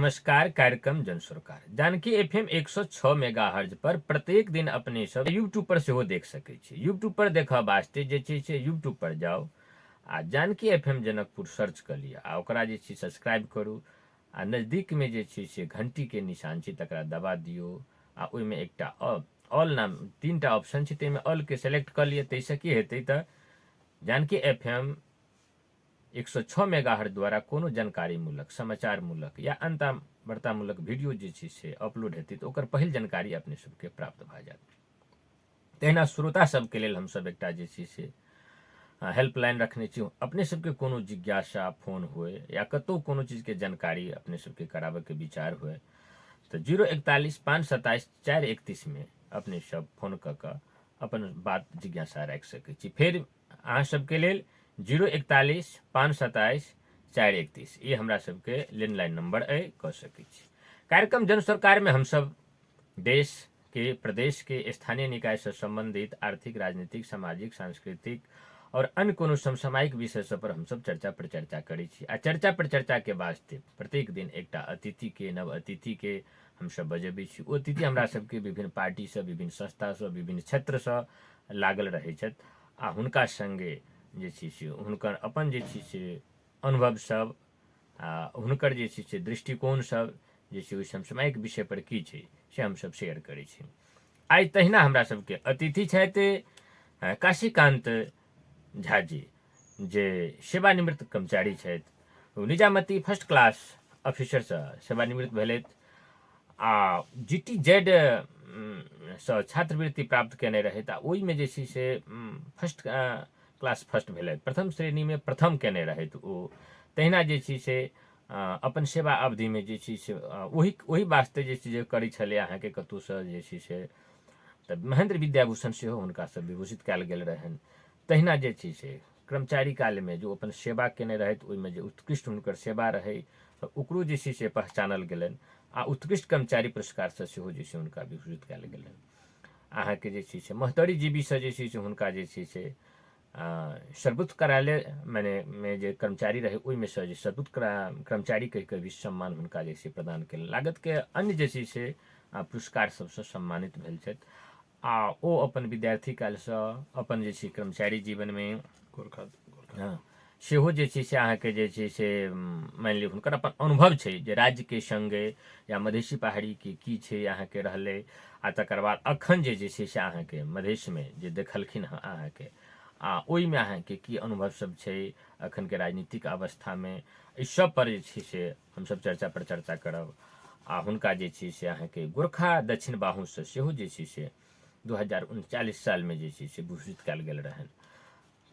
नमस्कार। कार्यक्रम जन सरकार जानकी एफएम 106 मेगाहर्ज पर प्रत्येक दिन अपने सब यूट्यूब पर सेहो देख सकै छी। यूट्यूब पर देखा वास्ते जे छै से यूट्यूब पर जाओ आ जानकी एफएम जनकपुर सर्च कर लिया आ ओकरा जे छै सब्सक्राइब करू आ नजदीक में जे छै से घंटी के निशान छै तकरा दबा दियो आ ओइमे एकटा ऑल नाम 3टा ऑप्शन छै तैमे ऑल के सेलेक्ट कर लिया। तैसे की हेतै त जानकी एफएम 106 मेगाहर्ज द्वारा कोनो जानकारी मूलक समाचार मूलक या अंता वार्ता मूलक वीडियो जे छै से अपलोड हेतै तऽ ओकर पहिल जानकारी अपने सबके प्राप्त भऽ जायत। तहिना श्रोता सबके लेल हमसब एकटा जे छै से हेल्पलाइन रखने छी। अपने सबके कोनो जिज्ञासा फोन होय या कतौ कोनो चीज के जानकारी अपने सबके कराबे के विचार होय तो 041 527 431 में अपने सब फोन कऽ कऽ अपन बात जिज्ञासा राखि सकै छी। फिर अहाँ सबके लेल 041 527 431 ये हमरा सबके लैंडलाइन नंबर कह सकै छी। कार्यक्रम जन सरकार में हम सब देश के प्रदेश के स्थानीय निकाय से संबंधित आर्थिक राजनीतिक सामाजिक सांस्कृतिक और अन्य कोनो समसामयिक विषय सब पर हम सब चर्चा परिचर्चा करै छी। आ चर्चा परिचर्चा के वास्ते प्रत्येक दिन एकटा अतिथि के नव अतिथि के हम सब बजेबै छी। ओ अतिथि हमरा सबके विभिन्न पार्टी से विभिन्न संस्था से विभिन्न क्षेत्र से लागल रहै छथि आ हुनका संगे जे छै से हुनकर अपन जे छै से अनुभव सब आ हुनकर जे छै से दृष्टिकोण सब जे छै ओहि समसामयिक विषय पर की छै से हम सब शेयर करै छी। आइ तहिना हमरा सबके अतिथि छथि काशीकांत झा जी जे सेवानिवृत्त कर्मचारी छथि। ओ निजामती फर्स्ट क्लास ऑफिसर से सेवानिवृत्त भेलथि आ GTZ से छात्रवृत्ति प्राप्त केने रहथि आ ओहिमे जे छै से फर्स्ट क्लास फर्स्ट भेलथि, प्रथम श्रेणी में प्रथम केने रहथि ओ। तहिना जे छै से अपन सेवा अवधि में जे छै से ओही वास्ते जे छै जे करै छलै अहाँके कतहुसँ जे छै से तऽ महेंद्र विद्याभूषण सेहो हुनकासँ विभूषित कयल गेल रहनि। तहिना जे छै से कर्मचारी काल में जो अपन सेवा केने रहथि ओहिमे जे उत्कृष्ट हुनकर सेवा रहै तऽ ओकरो जे छै से पहचानल गेलनि आ उत्कृष्ट कर्मचारी पुरस्कार से सेहो जे छै हुनका विभूषित कयल गेलनि। अहाँके जे छै से महतरी जीबी से जे छै से हुनका जे छै से सर्वोच्च कार्यालय में जे कर्मचारी रहे ओहिमे से जे सर्वोच्च कर्मचारी कहि कऽ भी सम्मान हुनका जे छै प्रदान केलनि। लागत के अन्य जे छै से पुरस्कार सबसँ सम्मानित भेल छथि आ ओ अपन विद्यार्थी कालसँ अपन जे छै कर्मचारी जीवन में सेहो जे छै से अहाँके जे छै से मानि लिअ हुनकर अपन अनुभव छै जे राज्य के संगे या मधेसी पहाड़ी के की छै अहाँके रहलै आ तकर बाद अखन जे छै से अहाँके मधेश में जे देखलखिन हँ अहाँके आ ओहिमे अहाँके की अनुभव सब छै अखन के राजनीतिक अवस्था में एहि सब पर जे छै से हमसब चर्चा पर चर्चा करब। आ हुनका जे छै से अहाँके गोरखा दक्षिण बाहु से सेहो जे छै से 2039 साल में जे छै से भूषित कयल गेल रहनि।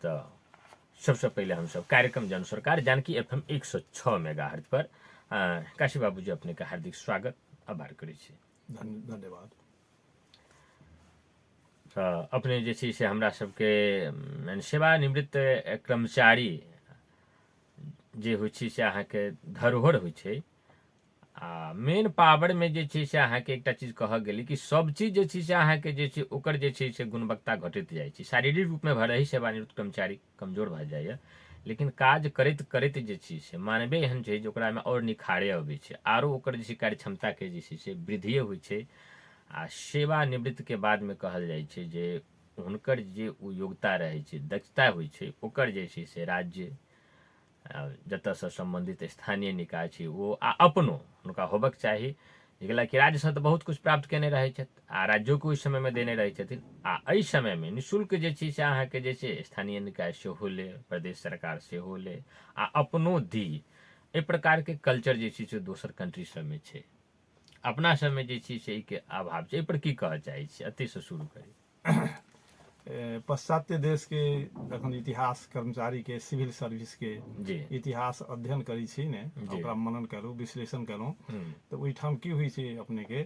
तऽ सबसे पहले हम सब कार्यक्रम जन सरकार जानकी एफएम 106 मेगाहर्ज पर काशी बाबूजी अपने का हार्दिक स्वागत आभार करै छी। धन्यवाद। अपने जे छै से हमरा सबके सेवानिवृत्त कर्मचारी जे होइ छै से अहाँके धरोहर होइ छै आ मेन पावर में जे छै से अहाँके एकटा चीज कहऽ गेली कि सब चीज जे छै से अहाँके जे छै ओकर जे छै से गुणवत्ता घटैत जाइ छै। शारीरिक रूप में भले ही सेवानिवृत्त कर्मचारी कमजोर भऽ जाइए लेकिन काज करैत करैत जे छै से मानवे एहन छै जे ओकरा में और निखारे अबै छै आरो ओकर जे छै कार्य क्षमता के जे छै से वृद्धिए होइ छै। आ सेवानिवृत्त के बाद में कहल जाइ छै जे हुनकर जे ओ योग्यता रहै छै दक्षता होइ छै ओकर जे छै से राज्य जतऽसँ सम्बन्धित स्थानीय निकाय छै ओ आ अपनो हुनका होबक चाही। जेकि कि राज्य से तऽ बहुत कुछ प्राप्त केने रहै छथि आ राज्यों के ओहि समय में देने रहै छथिन आ एहि समय में निःशुल्क जे छै से अहाँके जे छै स्थानीय निकाय सेहो ले प्रदेश सरकार सेहो ले आ अपनो दी। एहि प्रकार के कल्चर जे छै से दोसर कंट्री सब में छै, अपना सब में जे छै से एहि के अभाव छै। एहि पर की कहऽ चाहै छी, अति से शुरू करी। पाश्चात्य देश के जखन इतिहास कर्मचारी के सिविल सर्विस के जी इतिहास अध्ययन करै छी ने ओकरा मनन करूँ विश्लेषण करूँ तो ओहिठाम की होइ छै अपने के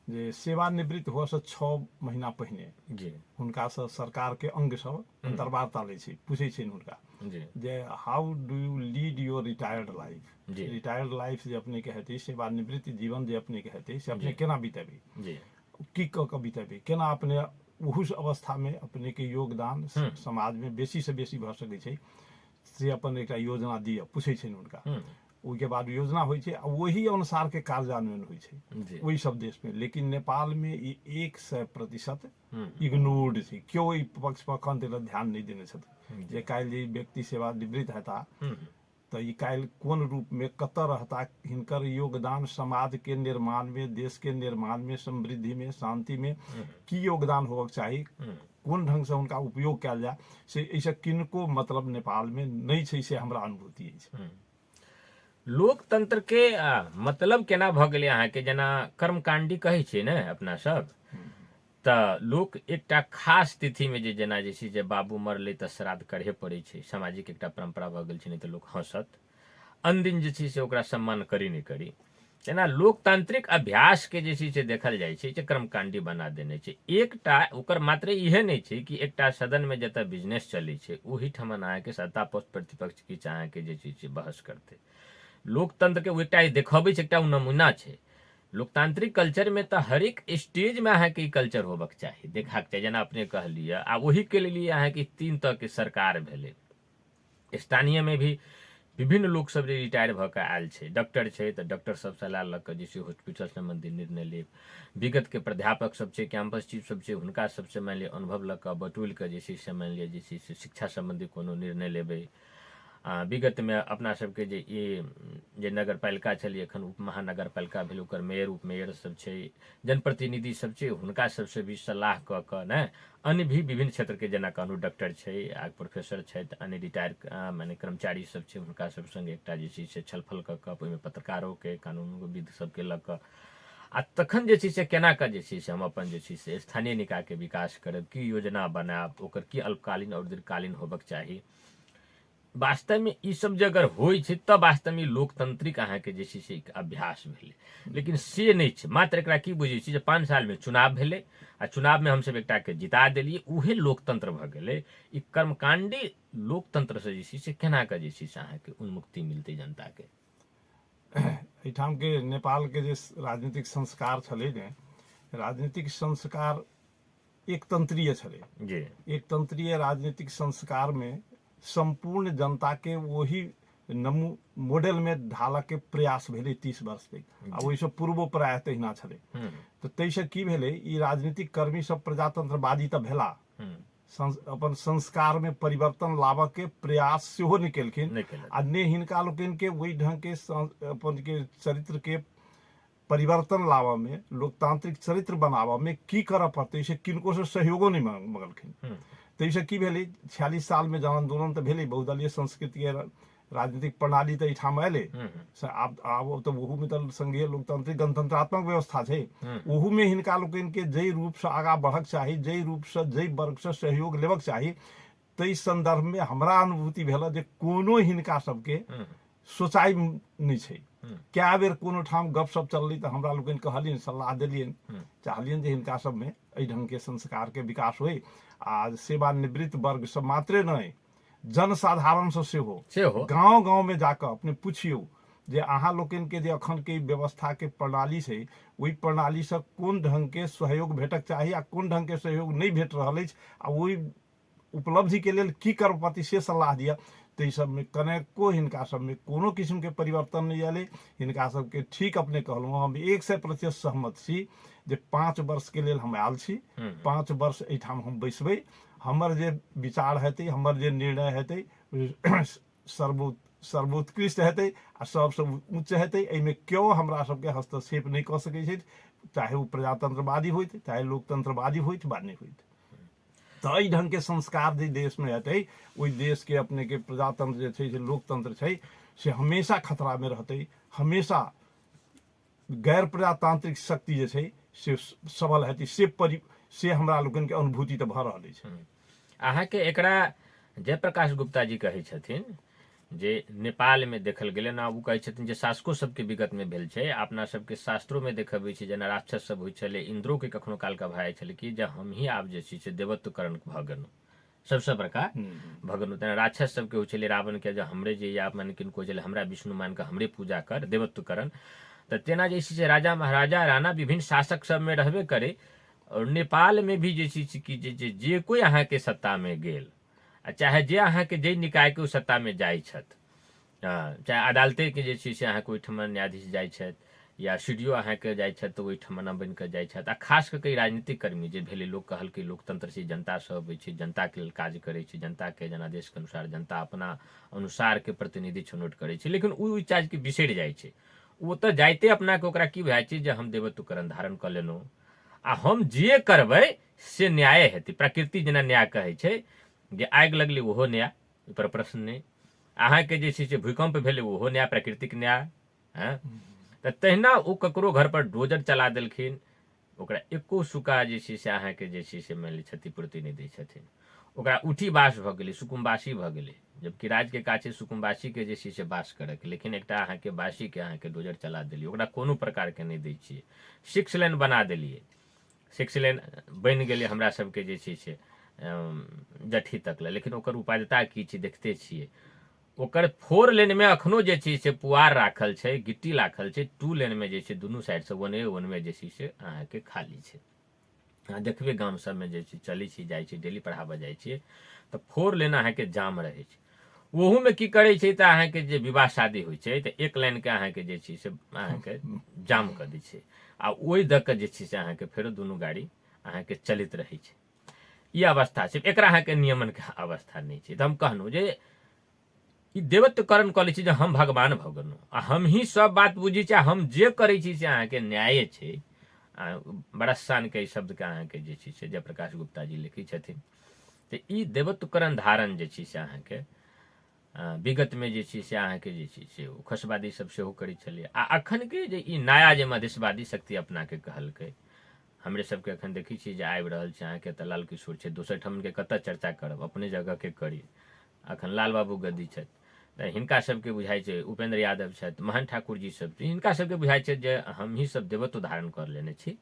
जे सेवानिवृत्त हुआ से 6 महीना पहिने जी हुनका से सरकार के अंग सब अंतर्वार्ता लै छै, पूछै छै हुनका जे how do you lead your retired life. Retired life जे अपने के हेतै सेवानिवृत्त जीवन जे अपने के हेतै से अपने केना बितेबै, की कऽ कऽ बितेबै, केना अपने उस अवस्था में अपने के योगदान समाज में बेसी से बेसी भऽ सकै छै से अपन एकटा योजना दिअ पूछै छै हुनका। ओहिके बाद योजना होइ छै आ वही अनुसार के कार्यान्वयन होइ छै वही सब देश में। लेकिन नेपाल में ई 100% इग्नोर्ड छै, क्यों ई पक्ष पर अखन तक ध्यान नहीं देने छथिन। जे काल्हि जे व्यक्ति सेवानिवृत्त हेता तो ई काल्हि कोन रूप में कतऽ रहता, हिनकर योगदान समाज के निर्माण में, देश के निर्माण में, समृद्धि में, शांति में की योगदान होबक चाही, कोन ढंग से उनका उपयोग कयल जाय, से ऐसे किनको मतलब नेपाल में नहीं छै, से हमरा अनुभूति अछि। लोकतंत्र के मतलब केना भ गेलै अहाँके, जेना कर्मकांडी कहै छै ने अपना सब, तऽ लोक एकटा खास तिथि में जेना जे छै जे बाबू मरलै तऽ श्राद्ध करहे पड़ै छै, सामाजिक एकटा परंपरा भऽ गेल छै, नहीं तऽ लोक हंसत, अन्दिन जे छै से ओकरा सम्मान करी नहीं करी। जेना लोकतांत्रिक अभ्यास के जे छै से देखल जाइ छै जे कर्मकांडी बना देने छै। एकटा ओकर मात्र इहे नहीं छै कि एकटा सदन में जतऽ बिजनेस चलै छै ओही ठमन अहाँके सत्ता पक्ष प्रतिपक्ष किछु अहाँके जे छै से बहस करतै। लोकतंत्र के एकटा देखबै छै, एकटा नमूना छै। लोकतांत्रिक कल्चर में तो हरेक स्टेज में अहाँके ई कल्चर होबक चाही, देखाक चाही। जेना अपने कहलिए आ वही के लिए अहाँके 3 तरह के सरकार भेलै। स्थानीय में भी विभिन्न लोक सब जे रिटायर भऽ कऽ आयल छै, डॉक्टर छै तऽ डॉक्टर सब सलाह लऽ कऽ जे छै हॉस्पिटल संबंधी निर्णय लेब। विगत के प्राध्यापक सब छै, कैंपस चीफ सब छै, हुनका सबसे मानि लिअ अनुभव लऽ कऽ बटुलि कऽ जे छै से मानि लिअ जे छै से शिक्षा संबंधी कोनो निर्णय लेबै। विगत में अपना सबके जे नगर पालिका छलै, एखन उप महानगर पालिका भेल, ओकर मेयर उपमेयर सब छै, जनप्रतिनिधि सब छै, हुनका सबसे भी सलाह कऽ कऽ ने अन्य भी विभिन्न क्षेत्र के जेना कहलहुँ डॉक्टर छै आ प्रोफेसर छथि, अन्य रिटायर माने कर्मचारी सब छै, हुनका सब संगे एकटा जे छै से छलफल कऽ कऽ ओहिमे पत्रकारों के, कानूनविद सबके लऽ कऽ आ तखन जे छै से केना कऽ जे छै से हम अपन जे छै से स्थानीय निकाय के विकास करब, की योजना बनायब, ओकर की अल्पकालीन और दीर्घकालीन होबक चाही। वास्तव में ई सब जे अगर होइ छै तब वास्तव में लोकतांत्रिक अहाँके जे छै से अभ्यास भेलै। लेकिन से नहीं छै, मात्र एकरा की बुझै छी जे 5 साल में चुनाव भेलै आ चुनाव में हमसब एकटा के जिता देलियै, उहे लोकतंत्र भऽ गेलै। ई कर्मकांडी लोकतंत्र से जे छै से केना कऽ जे छै से अहाँके उन्मुक्ति मिलतै जनता के। एहिठाम के नेपाल के जे राजनीतिक संस्कार छलै ने, राजनीतिक संस्कार एक तंत्रीय छलै जी। एक तंत्रीय राजनीतिक संस्कार में संपूर्ण जनता के वही मॉडल में ढालऽ के प्रयास भेलै 30 वर्ष तक। आ ओहिसँ पूर्वो प्रायः तहिना छलै। तऽ ताहिसँ की भेलै, ई राजनीतिक कर्मी सब प्रजातंत्रवादी तऽ भेला, अपन संस्कार में परिवर्तन लाबऽ के प्रयास सेहो नहीं केलखिन आ ने हिनका लोकनि के वही ढंग के अपन के चरित्र के परिवर्तन लाबऽ में, लोकतांत्रिक चरित्र बनाबऽ में की करऽ पड़तै से किनको से सहयोगो नहीं मंगलखिन। ताहिसँ की भेलै, 46 साल में जन आंदोलन तऽ भेलै, बहुदलीय संस्कृति राजनीतिक प्रणाली तऽ एहिठाम एलै। आब तऽ ओहू में तऽ संघीय लोकतांत्रिक गणतंत्रात्मक व्यवस्था छै, ओहू में हिनका लोकनि के जै रूप से आगाँ बढ़क चाही, जै रूप से जै वर्ग से सहयोग लेबक चाही, ताहि संदर्भ में हमरा अनुभूति भेल जे कोनो हिनका सबके सोचाई नहीं छै। कए बेर कोनो ठाम गपशप चललै तऽ हमरा लोकनि कहलियनि, सलाह देलियनि, चाहलियनि जे हिनका सब में एहि ढंग के संस्कार के विकास होय आ सेवानिवृत्त वर्ग से मात्रे नहीं, जनसाधारण से सेहो गाँव गाँव में जाकर अपने पूछियो जे अहाँ लोकनि के जे अखन के व्यवस्था के प्रणाली छै, ओहि प्रणाली से कोन ढंग के सहयोग भेटक चाही आ कोन ढंग के सहयोग नहीं भेट रहल अछि आ ओहि उपलब्धि के लेल की करऽ पड़तै से सलाह दिया। तो सब में कनेको हिनका सब में कोनो किस्म के परिवर्तन नहीं आले। हिनका सब के ठीक अपने कहलहुँ, हम 100% सहमत छी जे 5 वर्ष के लेल हम आयल छी, 5 वर्ष एहिठाम हम बैसबै, हमर जे विचार हेतै, हमर जे निर्णय हेतै सर्वोत्कृष्ट हेतै आ सबसे उच्च हेतै। एहिमे केओ हमरा सबके हस्तक्षेप नहीं कऽ सकै छै, चाहे वो प्रजातंत्रवादी होइत, चाहे लोकतंत्रवादी होइत वा नहीं होइत। तो एहि ढंग के संस्कार जे देश में हेतै, ओहि देश के अपने के प्रजातंत्र जे छै, लोकतंत्र छै, से हमेशा खतरा में रहतै। हमेशा गैर प्रजातांत्रिक शक्ति जे छै से सबल हेतै, से हमरा लोकनि के अनुभूति तऽ भऽ रहल अछि। अहाँके एकरा जयप्रकाश गुप्ता जी कहै छथिन जे नेपाल में देखल गेलै ना, वो कहै छथिन जे शासको सबके विगत में भेल छै। अपना सबके शास्त्रों में देखबै छै, जेना राक्षस सब होइ छलै, इंद्रो के कखनो काल का भए छलै कि जे हम ही आब जे छै से देवत्वकरण भऽ गेलहुँ, सबसे बड़का भऽ गेलहुँ। तेना राक्षस सबके होइ छलै, रावण के जे हमरे जे या मान किनको जे हमरा विष्णु मान कऽ हमरे पूजा कर, देवत्वकरण। तऽ तेना जे छै से राजा महाराजा राणा विभिन्न शासक सब में रहबे करे। और नेपाल में भी जे छै कि जे कोई अहाँके सत्ता में गेल, चाहे जे अहाँके जे निकाय के सत्ता में जाइ छथि, चाहे अदालते के जे छै से अहाँके ओहिठाम न्यायाधीश जाइ छथि या सीडीओ अहाँके जाइ छथि तऽ ओहिठाम बनि कऽ जाइ छथि। आ खास कऽ के राजनीतिक कर्मी जे भेलै, लोक कहलकै लोकतंत्र छै, जनतासँ अबै छै, जनताके लेल काज करै छै, जनताके जनादेशके अनुसार जनता अपना अनुसारके प्रतिनिधि छनौट करै छै, लेकिन ओहि चीजके बिसरि जाइ छै। ओ तऽ जाइते अपनाके ओकरा की भए छै जे हम देवत्वकरण धारण कऽ लेलहुँ आ हम जे करबै से न्याय हेतै। प्रकृति जेना न्याय कहै छै जे आगि लगलै ओहो न्याय, ओहिपर प्रश्न नहि। अहाँके जे छै से भूकंप भेलै ओहो न्याय, प्राकृतिक न्याय। तऽ तहिना ओ ककरो घर पर डोजर चला देलखिन, ओकरा एको सुका जे छै से अहाँके जे छै से मानि ली क्षतिपूर्ति नहि दै छथिन, ओकरा उठी बास भऽ गेलै, सुकुम्बासी भऽ गेलै। जबकि राज्यके काज छै सुकुम्बासीके जे छै से बास करैके, लेकिन एकटा अहाँके बासीके अहाँके डोजर चला देलियै, ओकरा कोनो प्रकारके नहि दै छियै। 6 लेन बना देलियै, 6 लेन बनि गेलै हमरा सबके जे छै से जट्ठी तक ले, लेकिन ओकर उपायता की छै देखते छियै। ओकर 4 लेनमे अखनो जे छै से पुआर राखल छै, गिट्टी राखल छै। 2 लेनमे जे छै दुनू साइडसँ वनमे जे छै से अहाँके खाली छै। अहाँ देखबै गाम सबमे जे छै चलै छी, जाइ छी, डेली पढ़ाबऽ जाइ छियै तऽ 4 लेन अहाँके जाम रहै छै। ओहूमे की करै छै तऽ अहाँके जे विवाह शादी होइ छै तऽ 1 लाइनके अहाँके जे छै से अहाँके जाम कऽ दै छै, आ ओहि दऽ कऽ जे छै से अहाँके फेरो दुनू गाड़ी अहाँके चलैत रहै छै। ई अवस्था छै, एकरा अहाँके नियमनके अवस्था नहि छै। तऽ हम कहलहुँ जे ई देवत्वकरण कऽ लै छै जे हम भगवान भऽ गेलहुँ आ हम ही सब बात बुझै छी, हम जे करै छी से अहाँके न्याय छै। बड़ा शानके ई शब्दके अहाँके जे छै से जयप्रकाश गुप्ता जी लिखै छथिन। तऽ ई देवत्वकरण धारण जे छै से अहाँके विगतमे जे छै से अहाँके जे छै से खसवादी सब सेहो करै छलै। आ अखनके जे ई नया जे मधेशवादी शक्ति अपनाके कहलकै, हमरे सबके एखन देखै छियै जे आबि रहल छै अहाँके तऽ लाल किशोर छै। दोसर ठामके कतऽ चर्चा करब, अपने जगहके करी। अखन लाल बाबू गद्दी छथि तऽ हिनका सबके बुझाइ छै, उपेंद्र यादव छथि, महन ठाकुर जी सब, हिनका सबके बुझाइ छै जे हमही सब देवत्व धारण कर लेने छी,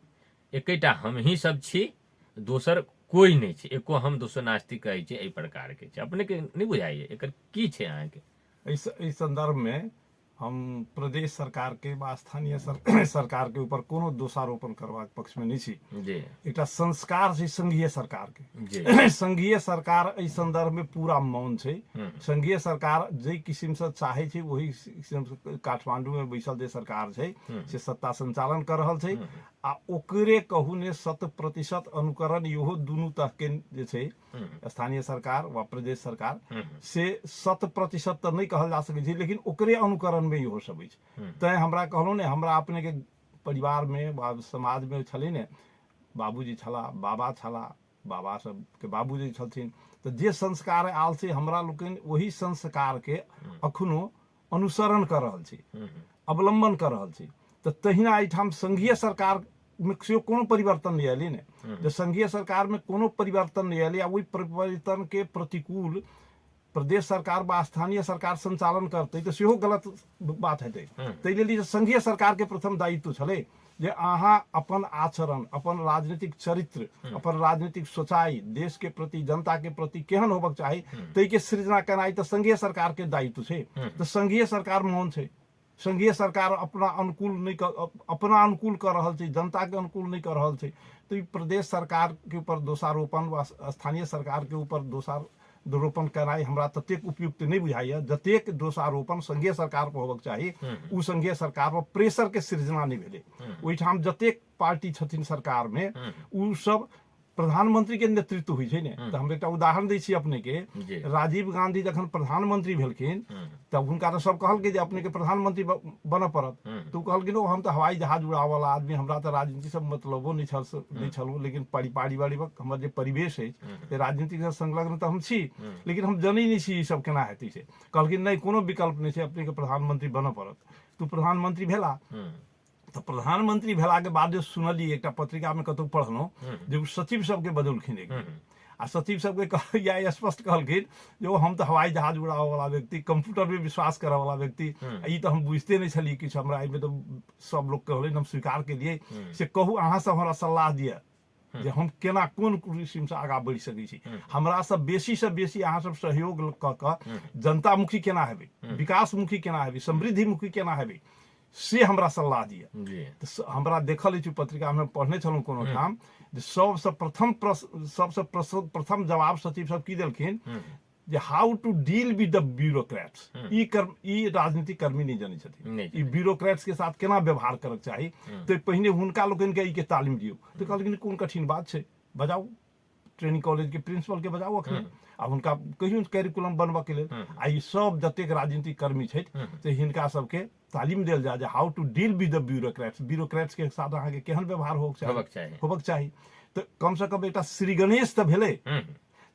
एकेटा हमही सब छी, दोसर कोई नहीं छै, एको हम दोसर नास्तिक कहै छै। एहि प्रकारके छै, अपनेके नहि बुझाइए एकर की छै अहाँके? एहि संदर्भ में हम प्रदेश सरकार के व स्थानीय सरकार के ऊपर कोनो दोषारोपण करबाक पक्ष में नहीं छी। जी एकटा संस्कार छै संघीय सरकार जी के। संघीय सरकार एहि संदर्भ में पूरा मौन छै। संघीय सरकार जे किस्म से चाहे छै वही किस्म से काठमांडू में बैसल जे सरकार छै से सत्ता संचालन कर रहल छै। आ ओकरे कहू ने 100% अनुकरण इहो दुनू तह के जे छै स्थानीय सरकार व प्रदेश सरकार से 100% तो नहीं कहल जा सकै छै, लेकिन ओकरे अनुकरण में इहो सब छै। तैं हमरा कहलहुँ ने, हमरा अपने के परिवार में व समाज में छलै ने, बाबूजी छला, बाबा छला, बाबा सबके बाबूजी छलथिन, तऽ जे संस्कार आयल छै हमरा लोकनि वही संस्कार के अखनो अनुसरण कर रहल छी, अवलंबन कर रहल छी। तऽ तहिना एहिठाम संघीय सरकार में से कोनो परिवर्तन नहीं अयलै ने। जे संघीय सरकार में कोनो परिवर्तन नहीं अयलै, ओहि परिवर्तन के प्रतिकूल प्रदेश सरकार व स्थानीय सरकार संचालन करते तो सेहो गलत बात हेतै। ताहि लेल संघीय सरकार के प्रथम दायित्व छलै जे अहाँ अपन आचरण, अपन राजनीतिक चरित्र, अपन राजनीतिक सोचाई, देश के प्रति, जनता के प्रति केहन होबक चाही ताहि के सृजना केनाई तऽ संघीय सरकार के दायित्व छै। तऽ संघीय सरकार मौन छै। संघीय सरकार अपना अनुकूल नहीं अपना अनुकूल कर रहल छै, जनता के अनुकूल नहीं कर रहल छै। तो प्रदेश सरकार के ऊपर दोषारोपण व स्थानीय सरकार के ऊपर दोषारोपण कराई हमरा ततेक उपयुक्त नहीं बुझाइए जतेक दोषारोपण संघीय सरकार पर होबक चाही। उ संघीय सरकार पर प्रेशर के सृजना नहीं भेलै। ओहिठाम जतेक पार्टी छथिन सरकार में उ सब प्रधानमंत्री के नेतृत्व हुई छै ने। तऽ हम एकटा उदाहरण दै छी अपने के। राजीव गांधी जखन प्रधानमंत्री भेलखिन तब हुनका तऽ सब कहलकै जे अपने के प्रधानमंत्री बनऽ पड़त। तो कहलखिन हम तऽ हवाई जहाज उड़ावऽ वाला आदमी, हमरा तऽ राजनीति से मतलबो नहीं छल, लेकिन पारिवारिक हमर जे परिवेश है राजनीति से संलग्न तऽ हम छी, लेकिन हम जनै नहीं छी ई सब केना हेतै से। कहलखिन नहीं कोनो विकल्प नहीं छै, अपने के प्रधानमंत्री बनऽ पड़त। तो प्रधानमंत्री भेला। तो प्रधानमंत्री भेला के बाद जो सुनलिए एकटा पत्रिका में कतौ पढ़लहुँ जे सचिव सबके बदलखिन एक दिन। आ सचिव सबके या स्पष्ट कहलखिन जो हम तो हवाई जहाज उड़ावे वाला व्यक्ति, कंप्यूटर में विश्वास करे वाला व्यक्ति, ई तो हम बुझते नहीं छलिए किछु। हमरा एहिमे तो सब लोग कहले हम स्वीकार के लिए से कहू अहाँ सब हमरा सलाह दिए जे हम केना कोन किस्म से आगा बढ़ि सकै छी। हमरा सब बेसी से बेसी अहाँ सब सहयोग कऽ कऽ जनतामुखी केना हेबै, विकासमुखी केना हेबै, समृद्धिमुखी केना हेबै से हमरा सलाह दिए। तो हमरा देखल अछि पत्रिका में पढ़ने छलहुँ कोनो ठाम जे सबसे प्रथम जवाब सचिव सब की देलखिन जे how to deal with the bureaucrats, ई राजनीतिक कर्मी नहीं जानी छथिन ई ब्यूरोक्रेट्स के साथ केना व्यवहार करक चाही। तो पहिने हुनका लोकन के ई के तालीम दियौ। तो कहलखिन कोन कठिन बात छै, बजाऊ ट्रेनिंग कॉलेज के प्रिंसिपल के बजाऊ अखने, आ हुनका कहियो कैरिकुलम बनबा के लेल। आ ई सब जतेक राजनीतिक कर्मी छथि से हिनका सबके तालीम देल जाए जे how to deal with the bureaucrats, bureaucrats के साथ अहाँ के केहन व्यवहार होबक चाही। तो कम से कम एकटा श्री गणेश तो भेलै,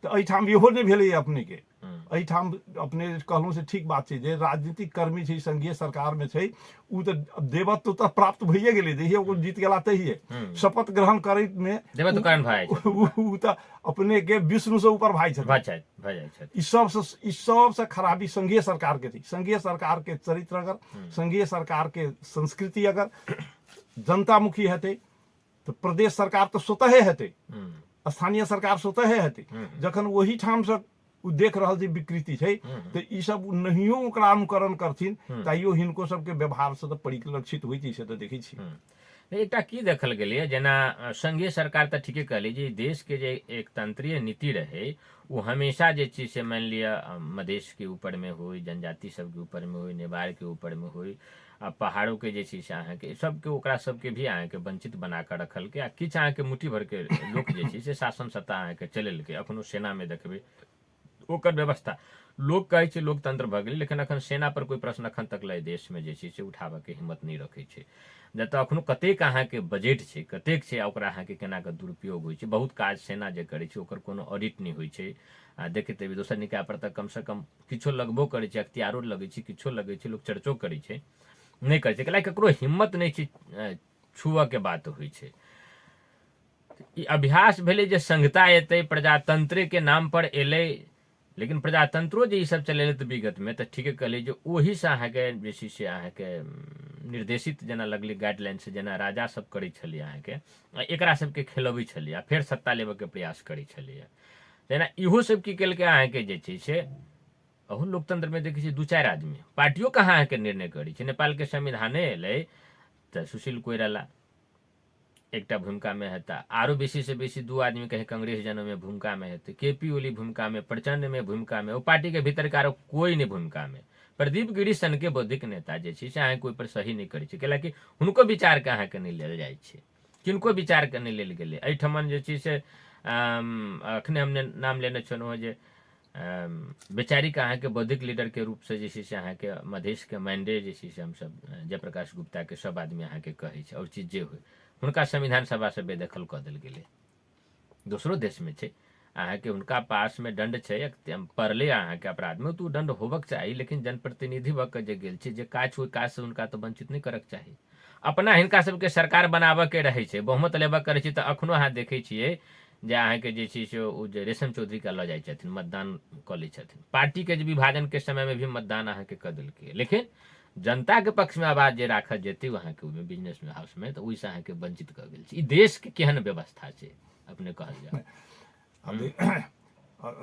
तो एहिठाम इहो नहि भेलै अपने के। एहिठाम अपने कहलहुँ से ठीक बात छै जे राजनीतिक कर्मी छै संघीय सरकार में छै, उ तो देवत्व तो प्राप्त भइए गेलै, जहिये ओ जीत गेला तहिये शपथ ग्रहण करैत में देवत्व कारण भाई उ तो अपने के विष्णु से ऊपर भाई छथिन। ई सबसे खराबी संघीय सरकार के थी। संघीय सरकार के चरित्र अगर, संघीय सरकार के संस्कृति अगर जनतामुखी हेतै तो प्रदेश सरकार तो स्वतः हेतै, स्थानीय सरकार स्वतः हेतै। जखन वही ठाम से उ देख रहल छै विकृति छै, तो ई सब नहियो ओकरा अनुकरण करथिन, ताइयो हिनको सबके व्यवहार से तो परिलक्षित होइत छै, से तो देखै छी। एकटा की देखल गेलै जेना संघीय सरकार तो ठीके कहली जे देश के जे एक तंत्रीय नीति रहे वो हमेशा जे चीज से मान लिया मधेश के ऊपर में हुई, जनजाति सब के ऊपर में हुई, नेवार के ऊपर में हुई, आ पहाड़ों के जे चीज अहाँ के सबके ओकरा सबके भी अहाँ के वंचित बना कर रखल के, आ किछु अहाँ के मुट्ठी भर के लोक जे छै से शासन सत्ता अहाँ के चलेलकै। अखनो सेना में देखबै ओकर व्यवस्था, लोग कहै छै लोकतंत्र भऽ गेलै, लेकिन अखन सेना पर कोई प्रश्न अखन तक ले देश में जे छै से उठाबऽ के हिम्मत नहीं रखै छै। जतऽ अखनो कतेक अहाँ के बजट छै, कतेक छै, ओकरा अहाँ के केना के दुरुपयोग होइ छै। बहुत काज सेना जे करै छै ओकर कोनो ऑडिट नहीं होइ छै। आ देखैत हेबै दोसर निकाय पर तऽ कम से कम किछो लगबो करै छै, अख्तियारो लगै छै, किछो लगै छै, लोग चर्चो करै छै, नहीं करै छै, कैला ककरो हिम्मत नहीं छै छुअ के बात होइ छै। ई अभ्यास भेलै जे संहिता एतै, प्रजातंत्र के नाम पर एलै, लेकिन प्रजातंत्रो जे ई सब चलेलै तऽ विगत में, तऽ ठीके कहलै जे ओही से अहाँ के जे छै से अहाँ के निर्देशित जेना लगलै गाइडलाइन से, जेना राजा सब करै छलै अहाँ के, एकरा सबके खेलबै छलै आ फेर सत्ता लेबऽ के प्रयास करै छलै। जेना इहो सब की केलकै अहाँ के जे छै से अहू लोकतंत्र में देखै छियै 2-4 आदमी, पार्टियों कहाँ अहाँ के निर्णय करै छै। नेपाल के संविधाने एलै तऽ सुशील कोइराला एकटा भूमिका में हेता, आरो बेसी से बेसी 2 आदमी कहीं कांग्रेस जन में भूमिका में हेतै, केपी ओली भूमिका में, प्रचंड में भूमिका में, वो पार्टी के भीतर का कोई नहीं भूमिका में। प्रदीप गिरी सन के बौद्धिक नेता जे छै से अहाँ कोई पर सही नहीं करै छै, कैलाकि हुनको विचार के अहाँ के नहीं लेल जाइ छै, किनको विचार के नहीं लेल गेलै। एहिठमन जे छै से अखने हमने नाम लेने छलहुँ जे बेचारी के अहाँ के बौद्धिक लीडर के रूप से जे छै से अहाँ के मधेश के माइंडे जे छै से हमसब जयप्रकाश गुप्ता के सब आदमी अहाँ के कहै छै, और चीज जे होइ हुनका संविधान सभा से बेदखल कऽ देल गेलै। दोसरो देश में छै अहाँ के हुनका पास में दंड छै, पड़ले अहाँ के अपराध में, तो दंड होबक चाही, लेकिन जनप्रतिनिधि भऽ के जे गेल छै, जे काज ओहि काज से हुनका तो वंचित नहीं करक चाही। अपना हिनका सबके सरकार बनाबऽ के रहै छै, बहुमत लेबऽ करै छै, तऽ अखनो अहाँ देखै छियै जे अहाँ के जे छै से ओ जे रेशम चौधरी के लऽ जाइ छथिन, मतदान कऽ लै छथिन। पार्टी के जे विभाजन के समय में भी मतदान अहाँ के कऽ देलकै, लेकिन जनता के पक्ष में आवाज जे राखल जेतै वहाँ के बिजनेस में हाउस में, तो ओहि से अहाँ के वंचित कर गेल छै। ई देश के केहन व्यवस्था छै अपने कहल जाए।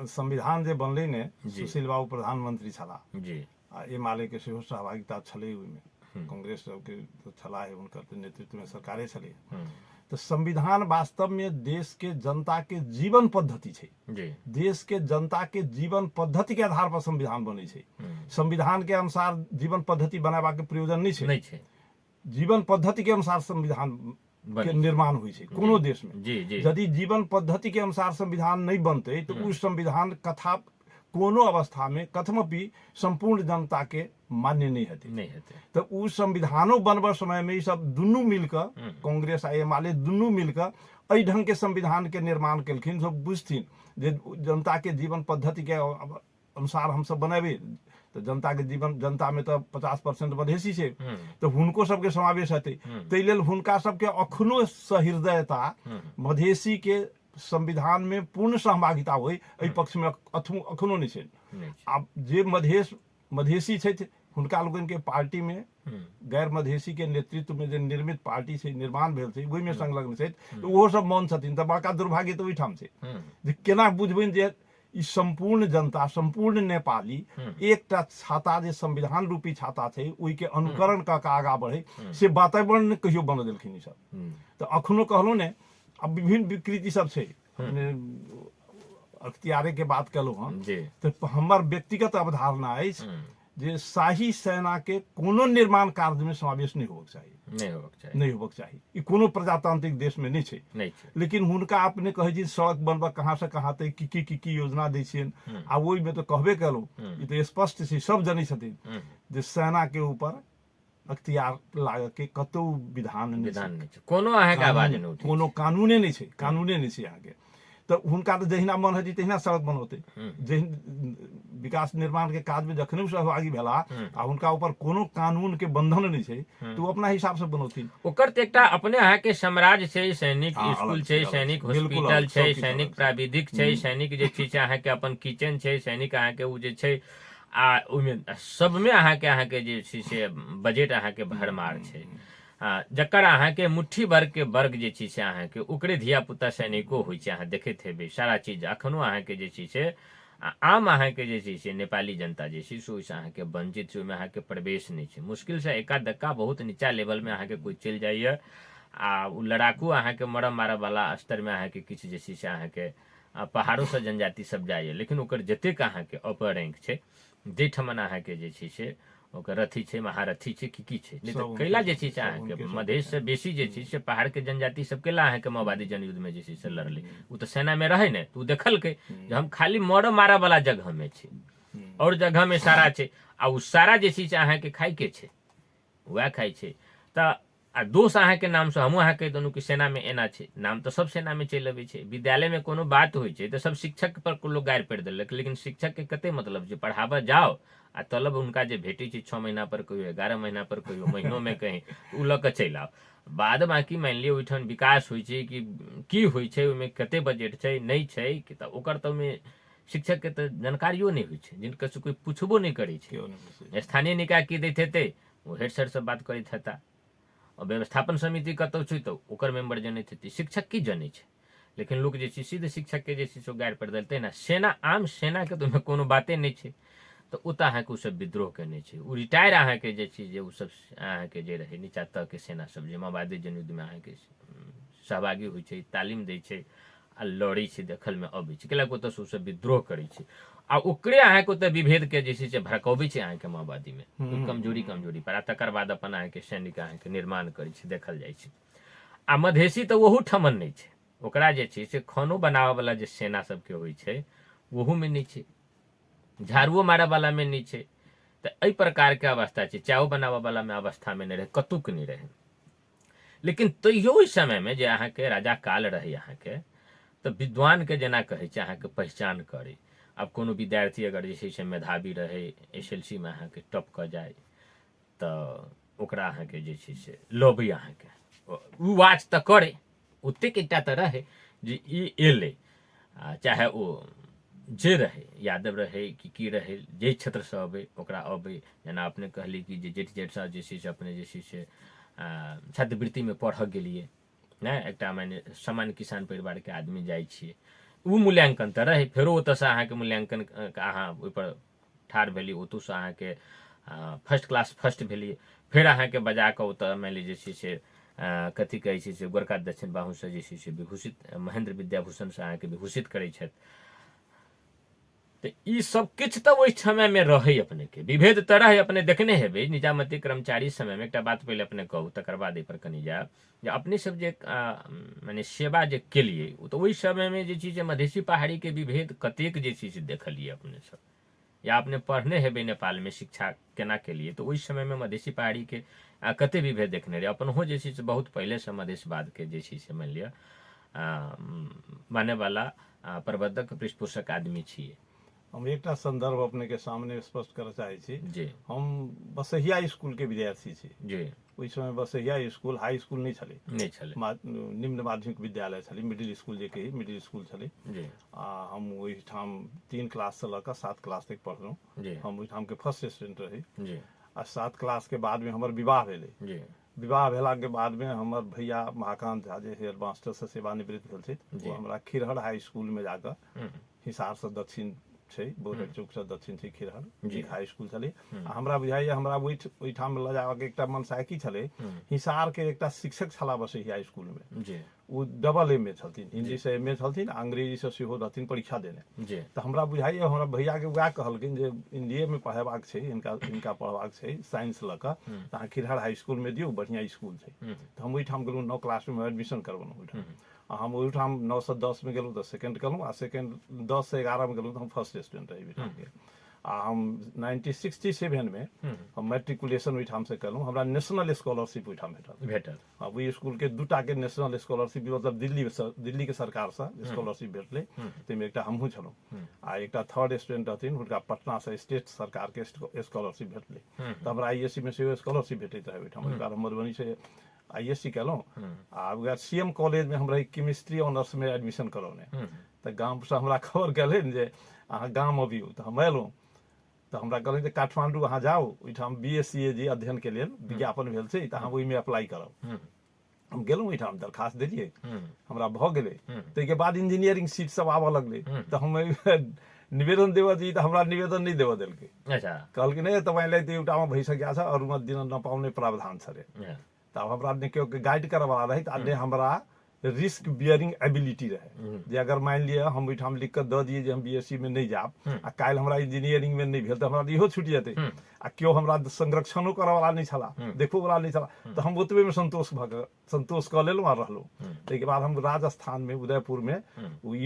संविधान जे बनलै ने, सुशील बाबू प्रधानमंत्री छला जी, आ ए माले के सेहो सहभागिता छलै ओहिमे, कांग्रेस के छला है, हुनकर नेतृत्व में सरकारे छलै। तो संविधान वास्तव में देश के जनता के जीवन पद्धति छै, देश के जनता के जीवन पद्धति के आधार पर संविधान बनै छै। संविधान के अनुसार जीवन पद्धति बनाबा के प्रयोजन नहीं छै, जीवन पद्धति के अनुसार संविधान के निर्माण हुई छै कोनो देश में। यदि जीवन पद्धति के अनुसार संविधान नहीं बनते तो उस संविधान कथा कोनो अवस्था में कथमपि संपूर्ण जनता के मान्य नहीं हेतै। तो उस संविधानो बनबऽ समय में सब दुनू मिलकर, कांग्रेस आ एमाले दुनू मिलकर एहि ढंग के संविधान के निर्माण केलखिन, सब बुझथिन जे जनता के जीवन पद्धति के अनुसार हम सब बनेबै। तो जनता के जीवन, जनता में तो 50% मधेसी छै, तो हुनको सबके समावेश हेतै। ताहि लेल हुनका सबके अखनो सहृदयता मधेसी के संविधान में पूर्ण सहभागिता होय एहि पक्ष में अखनो नहीं छै। आब जे मधेसी छथि हुनका लोगन के पार्टी में गैर मधेसी के नेतृत्व में जे निर्मित पार्टी छै, निर्माण भेल छै, ओहि में संलग्न छथि, तो ओहो सब मौन छथिन। तऽ बड़का दुर्भाग्य तऽ ओहिठाम छै जे केना बुझबनि जे ई संपूर्ण जनता, संपूर्ण नेपाली एकटा छाता जे संविधान रूपी छाता छै ओहि के अनुकरण कऽ के आगाँ बढ़े, से वातावरण कहियो बन देलखिन ई सब। तऽ अखनो कहलहुँ ने, अब विभिन्न विकृति सब छै, अख्तियारे के बात कलहुँ हम जी तो हमर व्यक्तिगत अवधारणा अछि जे शाही सेना के कोनो निर्माण कार्य में समावेश नहीं होबक चाही, नहीं होबक चाही। ई कोनो प्रजातांत्रिक देश में नहीं छै, नहीं छै। लेकिन हुनका अपने कहे छी सड़क बनबा कहाँ से कहाँ तक की योजना दै छियनि, आ ओहि में तो कहबे कलहुँ, ई तो स्पष्ट छै, सब जनै छथिन जे सेना के ऊपर अख्तियार लागे के कतौ विधान नहीं छै, कोनो अहाँके आवाज नहीं उठै, कोनो कानूने नहीं छै, कानूने नहीं छै अहाँके। तो हुनका तो जहिना मन है तहिना सड़क बनौते, विकास निर्माण के काज में जखने सहभागी भेला आ हुनका ऊपर कोनो कानून के बंधन नहीं छै तो अपना हिसाब से बनौती। ओकर तो एकटा अपने अहाँ के साम्राज्य छै, सैनिक स्कूल छै, सैनिक हॉस्पिटल छै, सैनिक प्राविधिक छै, सैनिक जे छै अहाँ के अपन किचन छै, सैनिक अहाँ के उ जे छै आ ओहिमे सबमे अहाँ के जे छै से बजट अहाँ के भरमार छै, जकर अहाँ के मुट्ठी भर के वर्ग जे छै से अहाँ के ओकरे धिया पुता सैनिको होइ छै, अहाँ देखैत हेबै सारा चीज अखनो अहाँ के जे छै से आम अहाँ के जे छै से नेपाली जनता जे छै से ओहिसँ अहाँ के वंचित छै, ओहिमे अहाँ के प्रवेश नहीं छै, मुश्किल से एका दक्का बहुत नीचा लेवल में अहाँ के कोई चलि जाइए आ उ लड़ाकू अहाँ के मरम मारब वाला स्तर में अहाँ के किछु जे छै से अहाँ के पहाड़ों से जनजाति सब जाइए, लेकिन ओकर जतेक अहाँ के अपर रैंक छै जाहिठमन अहाँ के जे छै से ओकर रथी छै, महारथी छै, की छै, नहीं तो कैला जे छै से अहाँ के मधेश से बेसी जे छै से पहाड़ के जनजाति सब कैला अहाँ के माओवादी जनयुद्ध में जे छै से लड़ले, उ तो सेना में रहे ने तो देखलकै जे हम खाली मर मारा वाला जगह में छी और जगह में सारा छै, आ उ सारा जे छै से अहाँ के खाय के छै, वह खाय छै। त आ दोष अहाँ के नाम से हमहूँ अहाँ कहि देलहुँ कि सेना में एना छै, नाम तो सब सेना में चलि अबै छै, विद्यालय में कोनो बात होइ छै तो सब शिक्षक पर लोग गारि पड़ि देलक, लेकिन शिक्षक के कते मतलब छै, पढ़ाबऽ जाओ आ तलब हुनका जे भेटै छै 6 महीना पर कहियो 11 महीना पर कहियो महीनों में कहीं उ लऽ कऽ चलि आउ, बाद बाकी मान लिअ ओहिठाम विकास होइ छै कि की होइ छै, ओहिमे कते बजट छै नहीं छै तऽ ओकर तऽ ओहिमे शिक्षक के तऽ जानकारियो नहीं होइ छै, जिनका से कोई पूछबो नहीं करै छै, स्थानीय निकाय की दैत हेतै वो हेड सर से बात करैत हेता, और व्यवस्थापन समिति कतौ छै तो ओकर मेंबर जनैत हेतै, शिक्षक की जनै छै, लेकिन लोग जे छै सीधे शिक्षक के जे छै से गारि पड़ि देलतै ना, सेना आम सेना के तो कोनो बाते नहीं छै, तो ओतऽ अहाँ के उ सब विद्रोह केने छै, उ रिटायर अहाँ के जे छै जे उ सब अहाँ के जे रहे नीचा तक के सेना सब जे माओवादी जनयुद्ध में अहाँ के सहभागी होइ छै, तालीम दै छै आ लड़ै छै, देखल में अबै छै, कैला ओतऽ से उ सब विद्रोह करै छै आ ओकरे अहाँ के ओतऽ विभेद के जे छै से भड़कबै छै अहाँ के माओवादी में कमजोरी पर, आ तकर बाद अपन अहाँ के सैनिक अहाँ के निर्माण करै छै, देखल जाइ छै। आ मधेसी तऽ ओहू ठमन नहीं छै, ओकरा जे छै से खानो बनाबऽ वाला जे सेना सबके होइ छै ओहू में नहीं छै, झाड़ुओ मारऽ वाला में नहीं छै, तो एहि प्रकार के अवस्था छै, चायो बनाबऽ वाला में अवस्था में नहीं रहे, कतुक नहीं रहे। लेकिन तैयो ओहि समय में जे अहाँ के राजा काल रहे अहाँ के तो विद्वान के जेना कहै छै अहाँ के पहचान करे, अब कोनो विद्यार्थी अगर जे छै से मेधावी रहे SLC में अहाँ के टॉप कऽ जाए तऽ ओकरा अहाँ के जे छै से लबै अहाँ के उ वाच तऽ करे, ओतेक एकटा तऽ रहे जे ई एलै, चाहे ओ जे रहे यादव रहे कि की रहे, जे क्षेत्र से अबै ओकरा अबै, जेना अपने कहली कि जे जेठ जेठसँ जे छै से अपने जे छै से छात्रवृत्ति में पढ़ऽ गेलिए ने, एकटा माने सामान्य किसान परिवार के आदमी जाइ छियै, उ मूल्यांकन तऽ रहे, फेरो ओतऽसँ अहाँ के मूल्यांकन अहाँ ओहिपर ठाढ़ भेली, ओतऽसँ अहाँ के फर्स्ट क्लास फर्स्ट भेलिए, फेर अहाँ के बजा कऽ ओतऽ मानि ली जे छै से कथी कहै छै से गोरखा दक्षिण बाहूसँ जे छै से विभूषित महेंद्र विद्याभूषण से अहाँ के विभूषित करै छथि, तो ई सब किछु तऽ ओहि समय में रहे, अपने के विभेद तऽ रहे, अपने देखने हेबै निजामती कर्मचारी समय में, एकटा बात पहले अपने कहू तकर बाद एहि पर कनी जायब, जे अपने सब जे माने सेवा जे केलिए तो ओहि समय में जे छै से मधेसी पहाड़ी के विभेद कतेक जे छै से देखलिए अपने सब, या अपने पढ़ने हेबै नेपाल में शिक्षा केना केलिए, तो ओहि समय में मधेसी पहाड़ी के कते विभेद देखने रहे, अपन हो जे छै से बहुत पहले से मधेशवाद के जे छै से मानि लिअ माने वाला प्रबंधक पृष्ठपोषक आदमी छियै। हम एकटा संदर्भ अपने के सामने स्पष्ट करऽ चाहै छी जी, हम बसहिया स्कूल के विद्यार्थी छी जी, ओहि समय बसहिया स्कूल हाई स्कूल नहीं छलै, नहीं छलै, निम्न माध्यमिक विद्यालय छलै, मिडिल स्कूल जे कही मिडिल स्कूल छलै, जी, हम ओहिठाम 3 क्लास से लऽ कऽ 7 क्लास तक पढ़लहुँ, जी, हम ओहिठाम के फर्स्ट स्टूडेंट रही, जी, आ 7 क्लास के बाद में हमर विवाह भेलै, जी, विवाह भेला के बाद में हमर भैया महाकांत झा जे हेड मास्टर से सेवानिवृत्त भेल छथि, वो हमरा खिरहर हाई स्कूल में जाकर हिसार से दक्षिण छै बोर्डर चौक से दक्षिण छै खिरहर हाई स्कूल छलै हमरा बुझाइए हमरा ओहिठाम लऽ जाबऽ के एकटा मनसायकी छलै हिसार के एकटा शिक्षक छलाह बस हाई स्कूल में वो डबल एम ए छलथिन हिंदी से एम ए छलथिन अंग्रेजी से सेहो रहथिन परीक्षा देने तऽ हमरा बुझाइए हमरा भैया के वएह कहलखिन जे इंडिया में पढ़ेबाक छै इनका पढ़बाक छै साइंस लऽ कऽ तऽ अहाँ खिरहर हाई स्कूल में दियौ बढ़िया स्कूल छै तऽ हम ओहिठाम गेलहुँ 9 क्लास में एडमिशन करबेलहुँ ओहिठाम हम ओहिठाम 9 से 10 में गेलहुँ तऽ सेकेंड केलहुँ आ सेकेंड 10 से 11 में गेलहुँ तऽ हम फर्स्ट स्टूडेंट रही ओहिठाम के आ हम 1967 में हम मैट्रिकुलेशन ओहिठाम से केलहुँ हमरा नेशनल स्कॉलरशिप ओहिठाम भेटल ओहि स्कूल के 2टा के नेशनल स्कॉलरशिप मतलब दिल्ली के सरकार से स्कॉलरशिप भेटलै ताहिमे एकटा हमहूँ छलहुँ आ एकटा थर्ड स्टूडेंट रहथिन हुनका पटना से स्टेट सरकार के स्कॉलरशिप भेटलै तऽ हमरा ISC में सेहो स्कॉलरशिप भेटैत रहै ओहिठाम ओहि कारण मधुबनी से ISC केलहुँ आ CM कॉलेज में हमरा केमिस्ट्री ऑनर्स में एडमिशन करौने तऽ गाम से हमरा खबर गेलै ने जे अहाँ गाम अबियौ तऽ हम एलहुँ तऽ हमरा कहलनि जे काठमांडू अहाँ जाउ ओहिठाम BSc अध्ययन के लेल विज्ञापन भेल छै तऽ अहाँ ओहिमे अप्लाई करब हम गेलहुँ ओहिठाम दरखास्त देलियै हमरा भऽ गेलै ताहिके बाद इंजीनियरिंग सीट सब आबऽ लगलै तऽ हम निवेदन देबऽ दी तऽ हमरा निवेदन नहीं देबऽ देलकै कहलकै नहीं तपाईँलाई त एउटामा भइसकेको छ अरूमा दिन नपाउने प्रावधान छ रे तब हमरा ने केओ गाइड करवा रही तऽ हमरा रिस्क बियरिंग एबिलिटी रहे जे अगर मान लिया हम ओहिठाम लिख कर दऽ दिए जे हम BSc में नहीं जाब आ काल्हि हमरा इंजीनियरिंग में नहीं भेल तऽ हमरा इहो छूटि जेतै आ केओ हमरा संरक्षणो करऽ वाला नहीं छला देखो वाला नहीं छला तऽ हम ओतबे में संतोष कऽ लेलहुँ आ रहलहुँ ताहिके बाद हम राजस्थान में उदयपुर में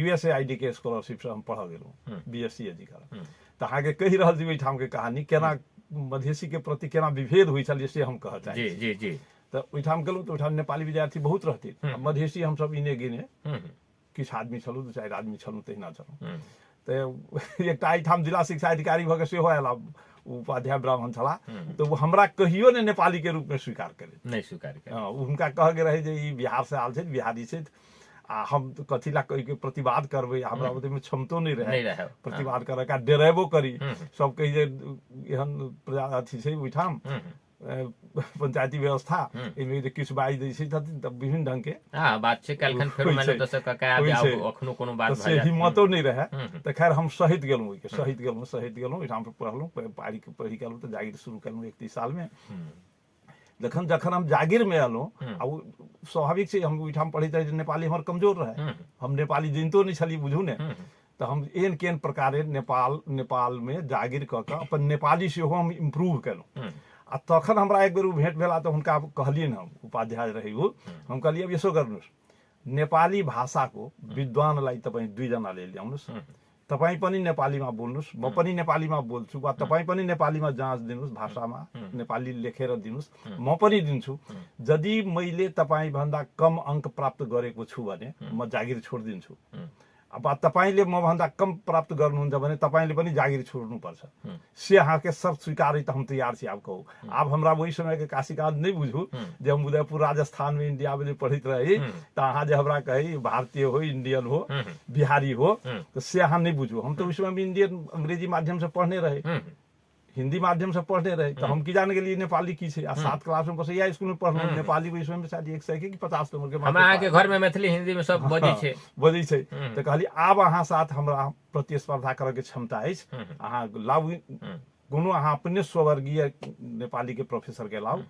USAID के स्कॉलरशिप से हम पढ़ गेलहुँ BSc कर तऽ अहाँके कहि रहल छी ओहिठाम के कहानी केना मधेसी के प्रति केना विभेद होइ छल से हम कहऽ चाहै छी तऽ ओहिठाम गेलहुँ तऽ ओहिठाम नेपाली विद्यार्थी बहुत रहथिन मधेसी हमसब इने गिने किछु आदमी छलहुँ 2-4 आदमी छलहुँ तहिना छलहुँ तऽ एकटा एहिठाम जिला शिक्षा अधिकारी भऽ कऽ सेहो आयल उपाध्याय ब्राह्मण छलाह तऽ वो हमरा कहियो ने नेपाली के रूप में स्वीकार करे हुनका कह के रहे जे ई बिहार से आयल छै बिहारी छै आ हम कथी ला कहि के प्रतिवाद करबै हमरा ओते में क्षमतो नहीं रहे प्रतिवाद करे का डेरेबो करी सब कहि जे एहन अथी छै ओहिठाम पंचायती व्यवस्था इनमें किछु बाजि दै छै तऽ विभिन्न ढंग के बात छै काल्हिखन फेरो माने तऽ से कका अखनो कोनो बात भऽ जाय हिम्मतो नहीं रहे तऽ खैर हम शहीद गेलहुँ ओहिठाम पढ़लहुँ पढ़ि के एलहुँ तऽ जागिर शुरू केलहुँ 31 साल में जखन हम जागिर में एलहुँ आ स्वाभाविक छै हम ओहिठाम पढ़ैत रही नेपाली हमर कमजोर रहे हम नेपाली जनितो नहीं छली बुझू ने तऽ हम एहन केहन प्रकारे नेपाल में जागिर कऽ कऽ अपन नेपाली सेहो हम इम्प्रूव केलहुँ आ तखन हमरा एक बेर भेंट भेला तऽ हुनका कहलियनि हम उपाध्याय रही हम कहलिए अब यसो गर्नुहोस् नेपाली भाषाको विद्वानलाई तपाईँ 2 जना ल्याउनुहोस् तपाईँ पनि नेपालीमा बोल्नुहोस् म पनि नेपालीमा बोल्छु वा तपाईँ पनि नेपालीमा जाँच दिनुहोस् भाषामा नेपाली लेखेर दिनुहोस् म पनि दिन्छु यदि मैले तपाईँ भन्दा कम अंक प्राप्त गरेको छु भने म जागिर छोडिदिन्छु अब तपाईले म भन्दा कम प्राप्त गर्नुहुन्छ भने तपाईले पनि जागिर छोड्नुपर्छ से अहाँके सब स्वीकारे त हम तैयार छी आप कहू आप हमरा वही समय के काशिकाल नहीं बुझू जब हम उदयपुर राजस्थान में इंडिया में पढ़ित रही तो अहाँ जे हमरा कही भारतीय हो इंडियन हो बिहारी हो तो से अहाँ नहीं बुझू हम तो उस समय इंडियन अंग्रेजी माध्यम से पढ़ने रहे हिंदी माध्यम से पढ़ने रहे तो हम की जाने के लिए नेपाली की छे 7 क्लास में बस यही स्कूल में पढ़लहुँ नेपाली को में शायद 100 के 50 नंबर के हमरा के घर में मैथिली हिंदी में सब बजै छै तो कहली आब अहाँ साथ हमरा प्रतिस्पर्धा करऽ के क्षमता अछि अहाँ लाउ कोनो अहाँ अपने स्ववर्गीय नेपाली के प्रोफेसर के लाउ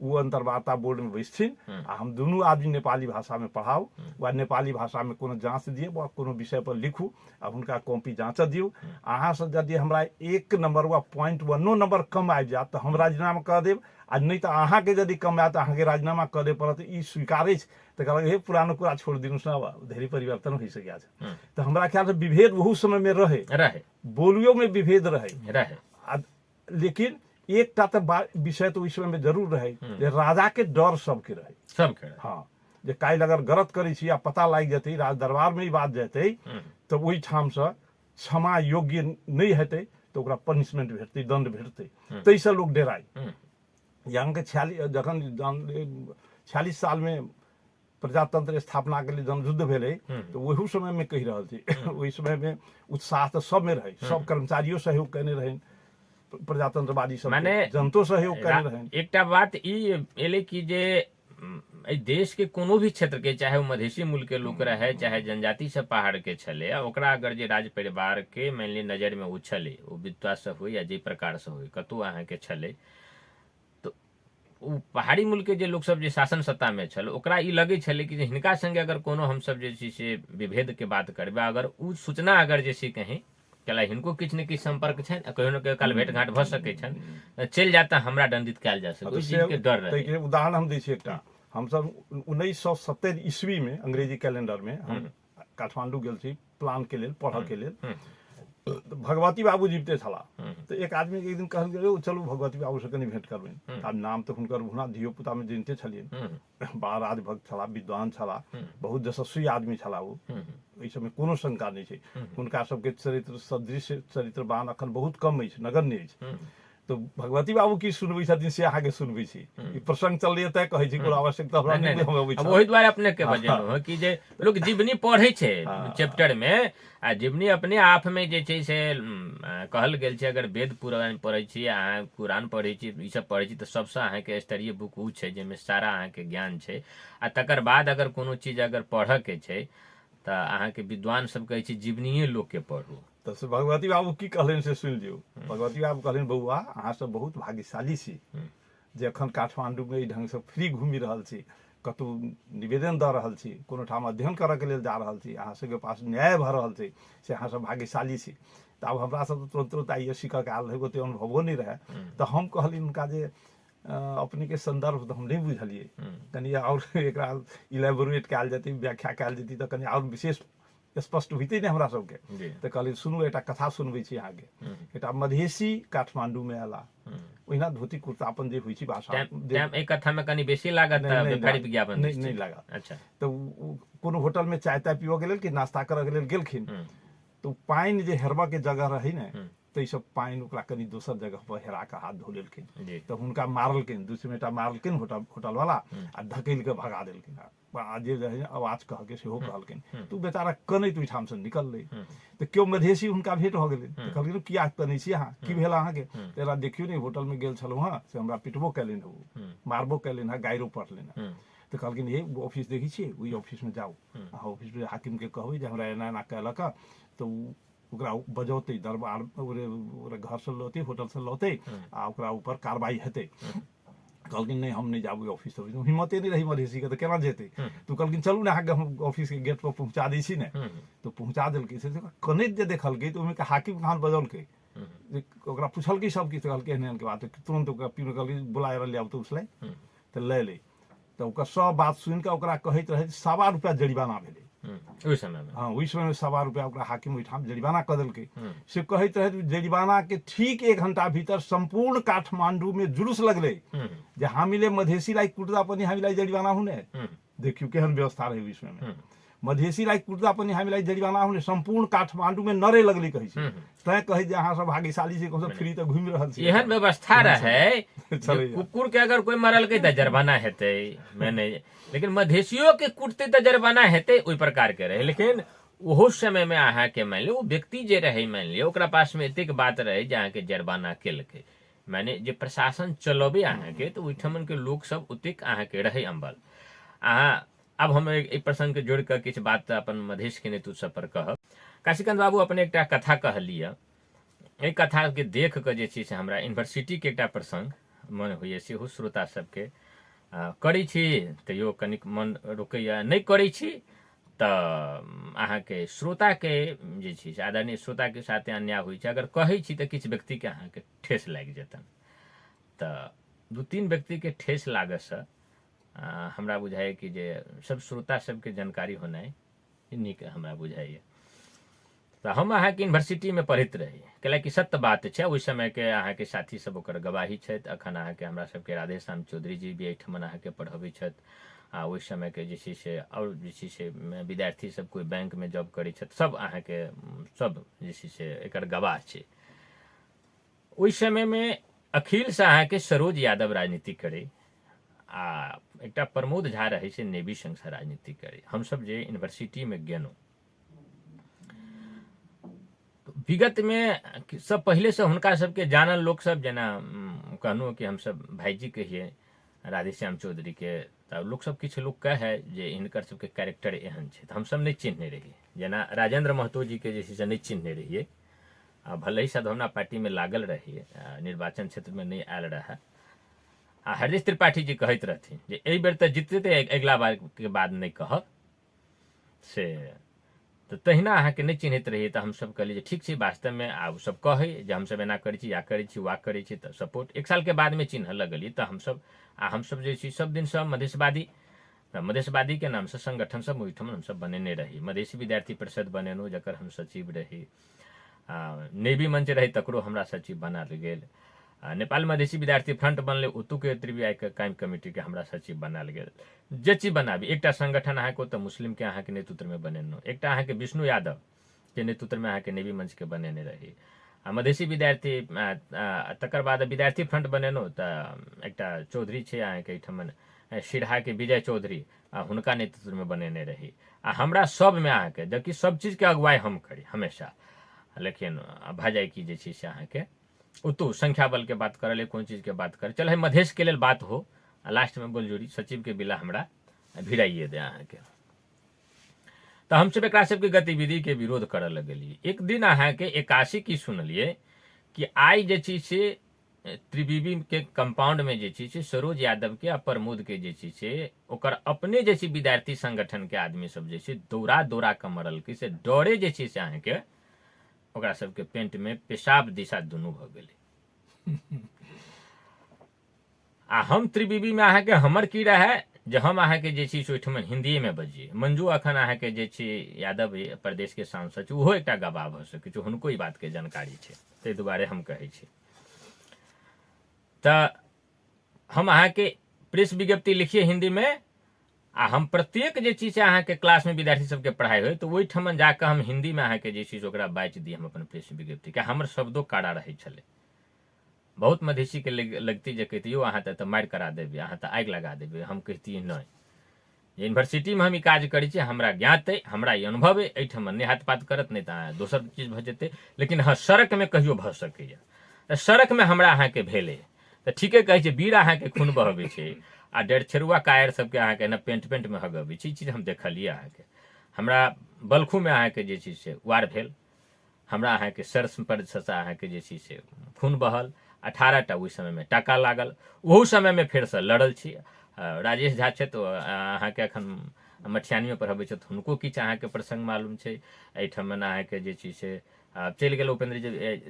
वो अंतर्वार्ता बोर्ड में बैसथिन आ हम दुनू आदमी नेपाली भाषा में पढ़ाऊ वा नेपाली भाषा में कोनो जांच दिए वा कोनो विषय पर लिखू आ हुनका कॉपी जांच दियौ अहाँ से यदि हमरा 1 नंबर वा 0.1 नंबर कम आबि जात तऽ हम राजीनामा कऽ देब आ नहीं तो अहाँ के यदि कम आयत अहाँ के राजीनामा कऽ दे पड़त ई स्वीकारै छै तऽ कहलक हे पुरानो कुरा छोड़ दिनुस ना धेरै परिवर्तन होइ सकै छै तऽ हमरा ख्याल से विभेद बहुत समय में रहे बोलियो में विभेद रहे लेकिन एक टा विषय तो इस समय में जरूर रहे जे राजा के डर सबके रहे हाँ जे काल्हि अगर गलत करै छी या पता लागि जेतै राज दरबार में ई बात जेतै तऽ ओहि ठाम से क्षमा योग्य नहीं हेतै तऽ ओकरा पनिशमेंट भेटतै दंड भेटतै ताहिसँ लोग डेराय यहाँ के 46 साल में प्रजातंत्र स्थापना के लिए जनयुद्ध भेलै तो वही समय में कहि रहल छी ओहि समय में उत्साह तो सब में रहे सब कर्मचारियों सहयोग केने रहे प्रजातंत्रवादी सब माने जनतो सहयोग करने रहे एकटा बात ई एले कि जे देश के कोनो भी क्षेत्र के, चाहे वो मधेसी मूल के लोग रहे, चाहे जनजाति से पहाड़ के छले, ओकरा अगर जे राज परिवार के मान ली नजर में वो छले, वो विद्वान से हो या जे प्रकार से हो कतौ अहाँ के छले, तो वो पहाड़ी मूल के जे लोग सब जे शासन सत्ता में छल, ओकरा ई लगे छले कि हिनका संगे अगर कोनो हम सब जे से विभेद के बात करबे, अगर उ सूचना अगर जे से कहीं कला हिनको किछु ने किछु संपर्क छनि, कहियो न कहियो काल भेट घाट भऽ सकै छनि, चलि जाता हमरा दंडित कयल जा सकै, ओहि चीज के डर रहे। उदाहरण हम दै छी एकटा, हमसब 1970 ईस्वी में अंग्रेजी कैलेंडर में हम काठमांडू गेल छी प्लान के लेल, पढ़ऽ के लेल, भगवती बाबू जीवते छला, तो एक आदमी एक दिन कहल गेल चलू भगवती बाबू से कनी भेंट करबनि। आब नाम तो हुनकर हुना धियो पुता में जनिते छलियनि, बड़ा राजभक्त छला, विद्वान छला, बहुत यशस्वी आदमी छला, वो एहि सबमे कोनो शंका नहीं छै। हुनका सबके चरित्र सदृश चरित्रवान अखन बहुत कम अछि, नगण्य अछि। तो भगवती बाबू की सुनबै छथिन से अहाँके सुनबै छी, ई प्रसंग चललै तय कहै छी, कोनो आवश्यकता हमरा नहि हम अबै छै। ओहि दुआरे अपने के बजेलहुँ कि जे लोग जीवनी पढ़ै छै चैप्टर में, आ जीवनी अपने आप में जे छै से कहल गेल छै, अगर वेद पुराण पढ़ै छी, अहाँ कुरान पढ़ै छी, ई सब पढ़ै छी, तऽ सबसँ अहाँके स्तरीय बुक उ छै जाहिमे सारा अहाँके ज्ञान छै। आ तकर बाद अगर कोनो चीज अगर पढ़ऽ के छै तऽ अहाँके विद्वान सब कहै छै जीवनीये लोक के पढ़ू। तो से भगवती बाबू की कहलनि से सुनि लियौ। भगवती बाबू कहलनि बौआ अहाँ सब बहुत भाग्यशाली छी जे अखन काठमांडू में ई ढंग से फ्री घूमि रहल छी, कतौ निवेदन दऽ रहल छी, कोनो ठाम अध्ययन करऽ के लेल जा रहल छी, अहाँ सबके पास न्याय भऽ रहल छै, से अहाँ सब भाग्यशाली छी। तऽ आब हमरा सब तुरंत तुरंत आइए सीखऽ के आयल रहे, ओते अनुभवो नहीं रहे। तऽ हम कहलिन हुनका जे अपने के संदर्भ तो हम नहीं बुझलिए, कनी और एकरा इलेबोरेट कयल जेतै, व्याख्या कयल जेतै तऽ कनी और विशेष स्पष्ट होते नहीं हमरा सबके। तो कहलिए सुनू एकटा कथा सुनबै छी अहाँके। एकटा मधेसी काठमांडू में आला, ओहिना धोती कुर्ता अपन जे होइ छै भाषा, एक कथा में कनी बेसी लागत व्यापारी विज्ञापन नहीं लगा। अच्छा तो कोनो होटल में चाय ताय पीबऽ के लेल कि नाश्ता करऽ के लेल गेलखिन, तो पानि जे हेरबा के जगह रही ने, तो ई सब पानि ओकरा कनी दोसर जगह पर हेरा के हाथ धो लेलखिन। तो हुनका मारलखिन, दूसरे टा मारलखिन होटल वाला, आ ढकेल के भगा देलखिन। जे आवाज कह के सेहो कहलखिन, तू बेचारा कनैत ओहिठाम से निकललै। तो केओ मधेसी हुनका भेंट भऽ गेलै, तऽ कहलखिन किया कनै छी अहाँ, की भेल अहाँके? तेरा देखियो ने होटल में गेल छलहुँ हँ, से हमरा पिटबो कैलनि हँ, मारबो कैलनि हँ, गाइरो पढ़लनि हँ। तो कहलखिन हे ऑफिस देखै छियै, ओहि ऑफिस में जाउ, अहाँ ऑफिस में हाकिम के कहबै जे हमरा एना एना कयलक, तो ओकरा बजौतै, दरबार घर से लौतै, होटल से लौतै, आ ओकरा ऊपर कार्रवाई हेतै। कहलखिन नहीं हम नहीं जाबू ऑफिस, हिम्मते नहीं रही मधेसी के, तो केना जेतै? तो कहलखिन चलू ने अहाँके हम ऑफिस के गेट पर पहुंचा दै छी ने। तो पहुंचा देलकै, से कनैत जे देखलकै तो ओहिमे हाकिम खान बजौलकै, ओकरा पुछलकै सब किछु, कहलकै एहन एहन के बात, तुरंत ओकरा कहलकै बुलाय लिया तो उसलै, तो ले ले। तो ओकर सब बात सुनि कऽ ओकरा कहैत रहे 1.25 रुपया जरिमाना भेलै ओहि समय में। हाँ ओहि समय में 1.25 रुपया ओकरा हाकिम ओहिठाम जरिमाना कऽ देलकै। से कहैत रहे जरिमाना के ठीक 1 घंटा भीतर संपूर्ण काठमांडू में जुलूस लगलै जे हामीले मधेसीलाई कुट्दा पनि हामीलाई जरिमाना हुने। देखियो केहन व्यवस्था रहे उस समय में, मधेसीलाई कुट्दा पनि हामीलाई जरिमाना हुने, संपूर्ण काठमांडू में नरे लगलै कहै छै। तैं कहै जे अहाँ सब भाग्यशाली छी, कम फ्री तऽ घुमि रहल छी। एहन व्यवस्था रहे कुकुर के अगर कोई मरलकै तऽ जरिमाना हेतै, मैंने लेकिन मधेसियों के कुटते तऽ जरिमाना हेतै, ओहि प्रकार के रहे। लेकिन ओहो समय में अहाँ के मान लियो व्यक्ति जे रहे, मान लियो ओकरा पास में एतेक बात रहे जे अहाँ के जरिमाना केलकै, माने जे प्रशासन चलबे अहाँ के, तो ओहिठमन के लोग सब ओतेक अहाँ के रहे अम्बल। अहाँ अब हम एक प्रसंग के जोड़ कऽ किछु बात अपन मधेश के नेतृत्व सब पर कहब। काशीकांत बाबू अपने एकटा कथा कहलिए, एहि कथा के देख कऽ जे छै से हमरा यूनिवर्सिटी के एकटा प्रसंग मन होइए, सेहो श्रोता सबके करै छी तैयो कनिक मन रोकैया, नहीं करै छी तऽ अहाँके श्रोता के जे छै से आदरणीय श्रोता के साथे अन्याय होइ छै। अगर कहै छी तऽ किछु व्यक्ति के अहाँके ठेस लागि जेतन, तऽ 2-3 व्यक्ति के ठेस लागसँ हमरा बुझाइए कि जे सब श्रोता सबके जानकारी होनाइ नीक हमरा बुझाइए। तऽ हम अहाँके यूनिवर्सिटी में पढ़ैत रही, कैलाकि सत्य बात छै, ओहि समय के अहाँके साथी सब ओकर गवाही छथि। अखन अहाँके हमरा सबके राधेश्याम चौधरी जी भी एहिठमन अहाँके पढ़बै छथि, आ ओहि समय के जे छै से और जे छै से विद्यार्थी सब कोई बैंक में जॉब करै छथि, सब अहाँके सब जे छै से एकर गवाह छै। ओहि समय में अखिल से अहाँके सरोज यादव राजनीति करे, आ एकटा प्रमोद झा रहे से नेवी संघ से राजनीति करे। हम सब जे यूनिवर्सिटी में गेलहुँ, विगत में सब पहले से हुनका सबके जानल लोग सब, जेना कहलहुँ कि हम सब भाईजी कहिए राधेश्याम चौधरी के, तऽ लोक सब किछु लोक कहे जे हिनकर सबके कैरेक्टर एहन छै, तऽ हमसब नहि चिन्हने रहिए। जेना राजेंद्र महतो जी के जे छै से नहि चिन्हने रहिए, आ भले ही सद्भावना पार्टी में लागल रहिए, निर्वाचन क्षेत्र में नहीं आयल रहे। आ हरदेश त्रिपाठी जी कहते रहथिन जे एहि बेर तऽ जीतते तऽ अगिला बार के बाद नहीं कहब से। तो तहिना अहाँके नहीं चिन्हैत रहिए, तऽ हमसब कहलिए जे ठीक छै, वास्तव में आब सब कहे जे हमसब एना करै छी, या करै छी, वा करै छी, तऽ सपोर्ट 1 साल के बाद में चिन्ह लगलिए। तऽ हमसब जे छी सब दिन सब मधेशवादी के नाम से संगठन सब ओहिठाम हमसब बनेने रही। मधेसी विद्यार्थी परिषद बनेलहुँ, जकर हम सचिव रही। नेवी मंच रही, तकरो हमरा सचिव बनाल गेल। नेपाल मधेसी विद्यार्थी फ्रंट बनले, ओतुके त्रिवियाय के कायम कमिटी के हमरा सचिव बनाल गेल। जे चीज बनाबी, एकटा संगठन अहाँके ओतऽ मुस्लिम के अहाँके नेतृत्व में बनेलहुँ, एकटा अहाँके विष्णु यादव के नेतृत्व में अहाँके नेवी मंच के बनेने रही। मधेसी विद्यार्थी तकर बाद विद्यार्थी फ्रंट बनेलहुँ, तऽ एकटा चौधरी छै अहाँके एहिठाम सिरहा के विजय चौधरी, हुनका नेतृत्व में बनेने रही। आ हमरा सब में अहाँके, जबकि सब चीज के अगुवाई हम करी हमेशा, लेकिन भऽ जाए कि जे छै से अहाँके ओतु संख्या बल के बात करल, कोन चीज के बात करे, चल है मधेश के लेल बात हो, लास्ट में बोल जोड़ी सचिव के बिला हमरा भिड़ाइए दे अहाँके। तो हम सब एकरा सबके गतिविधि के विरोध करऽ लगलिए। एक दिन अहाँके 81 की सुनलिए कि आई जे छै से त्रिवेदी के कंपाउंड में जे छै से सरोज यादव के आ प्रमोद के जे छै से ओकर अपने जे छै विद्यार्थी संगठन के आदमी सब जे छै दौड़ा दौड़ा के मरल कि से डरे जे छै से अहाँके ओकरा सबके पेंट में पेशाब दिशा दुनू भ गेलै। आ हम त्रिवेदी में अहाँके हमर की रहे जे हम अहाँके जे छै से ओहिठाम हिंदी में बजिए। मंजू अखन अहाँके जे छै यादव प्रदेश के सांसद छै, ओहो एकटा गवाह भऽ सकै छै, हुनको ई बात के जानकारी छै, ताहि दुआरे हम कहै छी। तऽ हम अहाँके प्रेस विज्ञप्ति लिखिए हिंदी में, आ हम प्रत्येक जे चीज अहाँके क्लास में विद्यार्थी सबके पढ़ाई होय तो ओहिठाम जाकर हम हिंदी में अहाँके जे चीज ओकरा बाजि दी हम अपन प्रेस विज्ञप्ति के। हमर शब्दों काड़ा रहे छले। बहुत मधेसी के लगती जे कहती अहाँ तऽ मारि करा देबे, अहाँ तऽ आगि लगा देबे। हम कहती नहीं, यूनिवर्सिटी में हम ई काज करै छी, हमरा ज्ञात है, हमरा ई अनुभव है, एहिठाम नहीं हाथ पात करत, नहीं तऽ दोसर चीज भऽ जेतै। लेकिन हाँ, सड़क में कहियो भऽ सकैए, तऽ सड़क में हमरा अहाँके भेलै तऽ ठीके कहै छै, बीर अहाँके खून बहबै छै आ डेढ़छेरुआ कायर सबके अहाँके न पेंट में हगबै छै। ई चीज हम देखलिए अहाँके। हमरा बलखू में अहाँके जे छै से वार भेल, हमरा अहाँके सर पर अहाँके जे छै से खून बहल, 18टा ओहि समय में टाका लागल। ओहू समय में फेर से लड़ल छी। राजेश झा छै तो अहाँके एखन मटिहानी में पढ़बै छथि, हुनको किछु अहाँके प्रसंग मालूम छै। एहिठाम अहाँके जे छै से चलि गेल उपेंद्र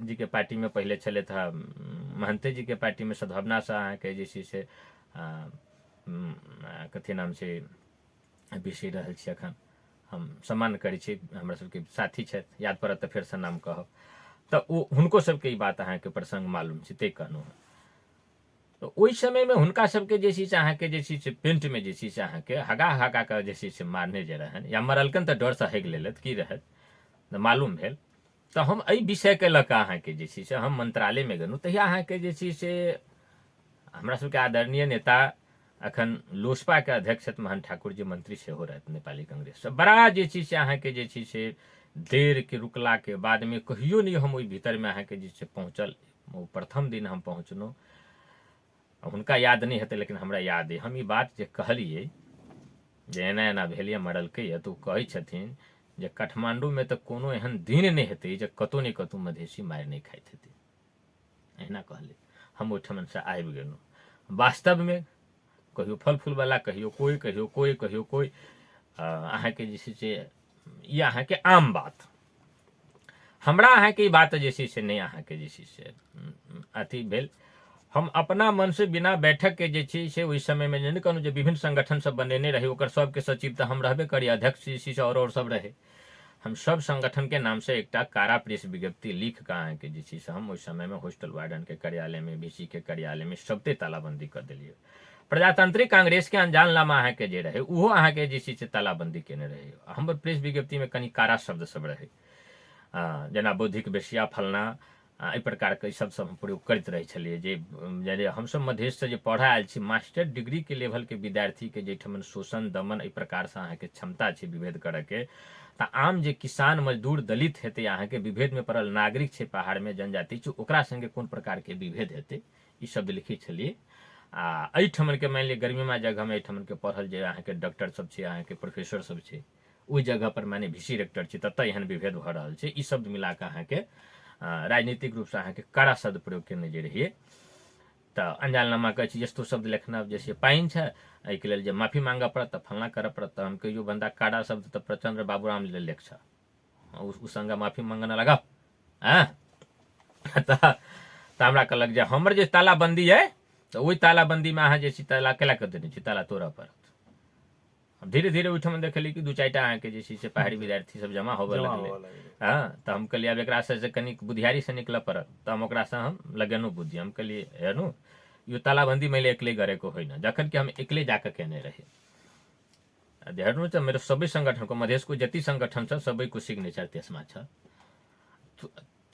जी के पार्टी में, पहले छले था महंते जी के पार्टी में, सद्भावना से अहाँके जे छै से कथी नाम छै बिसरि रहल छी एखन, हम सम्मान करै छी, हमरा सबके साथी छथि, याद पड़त तऽ फेर से नाम कहब। तऽ ओ हुनको सबके ई बात अहाँके प्रसंग मालूम छै, ते कहलहुँ। तो ओहि समय में हुनका सबके जे छै से अहाँके जे छै से पेंट में जे छै से अहाँके हगा हगा के जे छै से मारने जे रहन, या मरलकन तऽ डर से हगि लेलथि, की रहत मालूम भेल। तऽ हम एहि विषय के लऽ कऽ अहाँके जे छै से हम मंत्रालय में गेलहुँ। तहिया अहाँके जे छै से हमरा सबके आदरणीय नेता अखन लोजपा के अध्यक्ष छथि महन ठाकुर जी, मंत्री सेहो रहथि नेपाली कांग्रेस से। बड़ा जे छै से अहाँके जे छै से देर के रुकला के बाद में कहियो नहीं हम ओहि भीतर में अहाँके जे छै पहुँचल। ओ प्रथम दिन हम पहुँचलहुँ, हुनका याद नहीं हेतै लेकिन हमरा याद है। हम ई बात जे कहलिए जे एना एना भेल यऽ, मरलकै यऽ, तो कहै छथिन जे काठमांडू में तऽ कोनो एहन दिन नहीं हेतै जे कतौ नहीं कतौ मधेसी मारि नहीं खाइत हेतै। एहिना कहले हम ओहिठाम से आबि गेलहुँ। वास्तव में कहियो फल फूल वाला, कहियो कोई, कहियो कोई, कहियो कोई, अहाँके जे छै से ई अहाँके आम बात। हमरा अहाँके ई बात जे छै से नहीं अहाँके जे छै से अथी भेल। हम अपना मन से बिना बैठक के जे छै से ओहि समय में नहीं कहलहुँ जे विभिन्न संगठन सब बनेने रहे, ओकर सबके सचिव तऽ हम रहबे करी, अध्यक्ष जे छै से और सब रहे। हम सब संगठन के नाम से एकटा कारा प्रेस विज्ञप्ति लिख के अहाँके जे छै से हम ओहि समय में हॉस्टल वार्डन के कार्यालय में, बीसी के कार्यालय में सबते तालाबंदी कर देलिए। प्रजातांत्रिक कांग्रेस के अनजान लामा अहाँके जे रहे, ओहो अहाँके जे छै से तालाबंदी केने रहे। हमर प्रेस विज्ञप्ति में कनि कारा शब्द सब रहे, जेना बौद्धिक बेसिया फलना, एहि प्रकार के सब हम प्रयोग करैत रहे छलिए। जे हमसब मधेश से जे पढ़ा आयल छी, मास्टर डिग्री के लेवल के विद्यार्थी के जेठाम शोषण दमन एहि प्रकार से अहाँके क्षमता छै विभेद करऽ के, तऽ आम जे किसान मजदूर दलित हेतै, अहाँके विभेद में पड़ल नागरिक छै, पहाड़ में जनजाति छै, ओकरा संगे कोन प्रकार के विभेद हेतै, ई शब्द लिखै छलिए। आ एहिठमन के मान लिअ गर्मी में जगह में एहिठमन के पढ़ल जे अहाँ के डॉक्टर सब छै, अहाँ के प्रोफेसर सब छै, ओहि जगह पर माने वीसी रेक्टर छै, ततऽ एहन विभेद भऽ रहल छै। ई शब्द मिला कऽ अहाँ के राजनीतिक रूप से अहाँ के कड़ा शब्द प्रयोग केने जे रहिए तऽ अंजालनामा कहै छै यस्तो शब्द लेखना जैसे पाइन छै, एहिके लेल जे माफी मांगऽ पड़त तऽ फलना करऽ पड़त। तऽ हम कहियो बंदा कड़ा शब्द तऽ प्रचंड बाबूराम लेल लेख छ, उ संग माफी मांगना लगा हाँ तऽ हमरा कहलक जे हमर जे तालाबंदी है तऽ ओहि तालाबंदी में अहाँ जे छै ताला केला कऽ देने छी, ताला तोड़ऽ पड़त। धीरे धीरे ओहिठाम देखली कि दू चारि टा अहाँके जे छै से पहाड़ी विद्यार्थी सब जमा होबऽ लगलै। हाँ तऽ हम कहलिए अब एकरा से कनी बुधियारी से निकलऽ पड़त। तऽ हम ओकरा से हम लगेलहुँ बुद्धि, हम कहलिए हेरू यो तालाबंदी मैले एक्लै गरेको होइन, जखन कि हम एक्लै जाकऽ केने रहे। हेर्नु त मेरो सबै संगठनको मधेसको जति संगठन छ सबैको सिग्नेचर त्यसमा छ।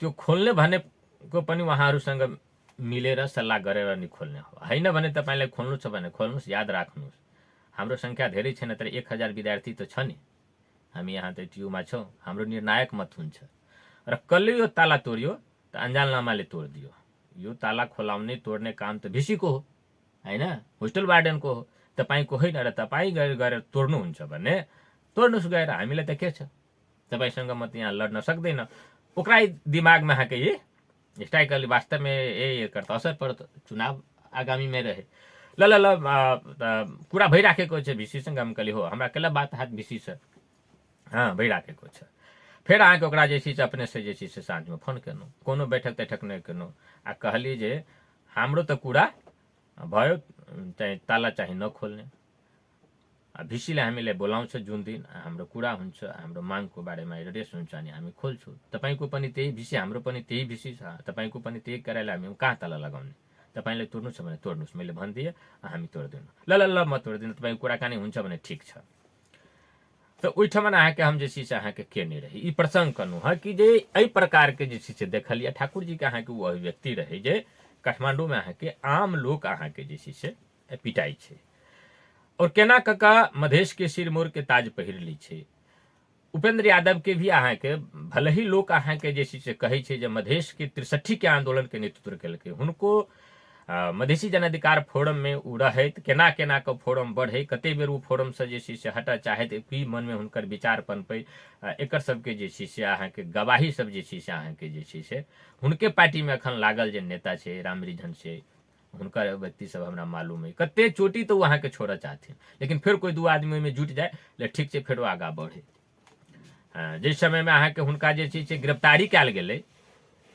त्यो खोल्ने भनेको पनि उहाँहरूसँग मिलेर सल्लाह गरेर नि खोल्ने हो, होइन भने तपाईँलाई खोल्नु छ भने खोल्नुहोस्। याद राख्नुहोस् हाम्रो संख्या धेरै छैन तर 1000 विद्यार्थी त छ नि, हामी यहाँ त टियुमा छौँ, हाम्रो निर्णायक मत हुन्छ। र कसले यो ताला तोड्यो त अन्जालनामाले तोडिदियो। यो ताला खोलाउने तोड्ने काम त भिसीको हो हैन, होस्टेल वार्डनको हो, तपाईँको होइन। र तपाईँ गएर तोड्नुहुन्छ भने तोड्नुहोस् गएर, हामीलाई त के छ, तपाईँसँग म त यहाँ लड्न सक्दैन। ओकरा दिमागमा आके ये स्ट्राइकरले वास्तव में ये करता असर पर्छ, चुनाव आगामी में रहे। ल ल ल कुरा भइराखेको छ भिसीसँग। हम कहली हो हमरा केला बात हाथ भिसी छ, हाँ भइराखेको छ। फेर अहाँके ओकरा जे छै से अपने से जे छै से साँझ में फोन केलहुँ, कोनो बैठक तैठक नहीं केलहुँ। आ कहली जे हाम्रो त कुरा भयो, चाहिँ ताला चाहिँ नखोल्ने। भिसीले हामीले बोलाउँछ जुन दिन हाम्रो कुरा हुन्छ, हाम्रो मागको बारेमा एड्रेस हुन्छ अनि हामी खोल्छौँ। तपाईँको पनि त्यही भिसी, हाम्रो पनि त्यही भिसी छ, तपाईँको पनि त्यही कराइले हामी कहाँ ताला लगाउने। तपाईँले तोड्नु छ भने तोड्नुहोस्, मैले भनिदिएँ, हामी तोड्दैनौँ। ल ल ल म तोड्दिनँ, तपाईँको कुराकानी हुन्छ भने ठिक छ। तो ओहिठमन अहाँके हम जे छै से अहाँके केने रही ई प्रसंग कनु है कि जे एहि प्रकार के जे छै से देखलिए ठाकुर जी के अहाँके वो अभिव्यक्ति रहे जे काठमांडू में अहाँके आम लोग अहाँके जे छै से पिटाई छै और केना कका मधेश के सिर मोर के ताज पहिर ली छै। उपेंद्र यादव के भी अहाँके भले ही लोग अहाँके जे छै से कहै छै जे मधेश के 63 के आंदोलन के नेतृत्व केलकै, हुनको मधेसी जन अधिकार फोरम में उ रहैत केना केना के फोरम बढ़े, कते बेर उ फोरम से जे छै से हटा चाहैत, की मन में हुनकर विचार पनपै, एकर सबके जे छै से अहाँके गवाही सब जे छै से अहाँके जे छै से हुनके पार्टी में अखन लागल जे नेता छै रामरिझन छै, हुनकर व्यक्ति सब हमरा मालूम है। कते चोटी तो वहाँ के छोड़ चाहथिन, लेकिन फिर कोई दू आदमी में जुट जाए ले ठीक छै फिर आगा बढ़े। जिस समय में अहाँके हुनका जे छै से गिरफ्तारी कयल गेलै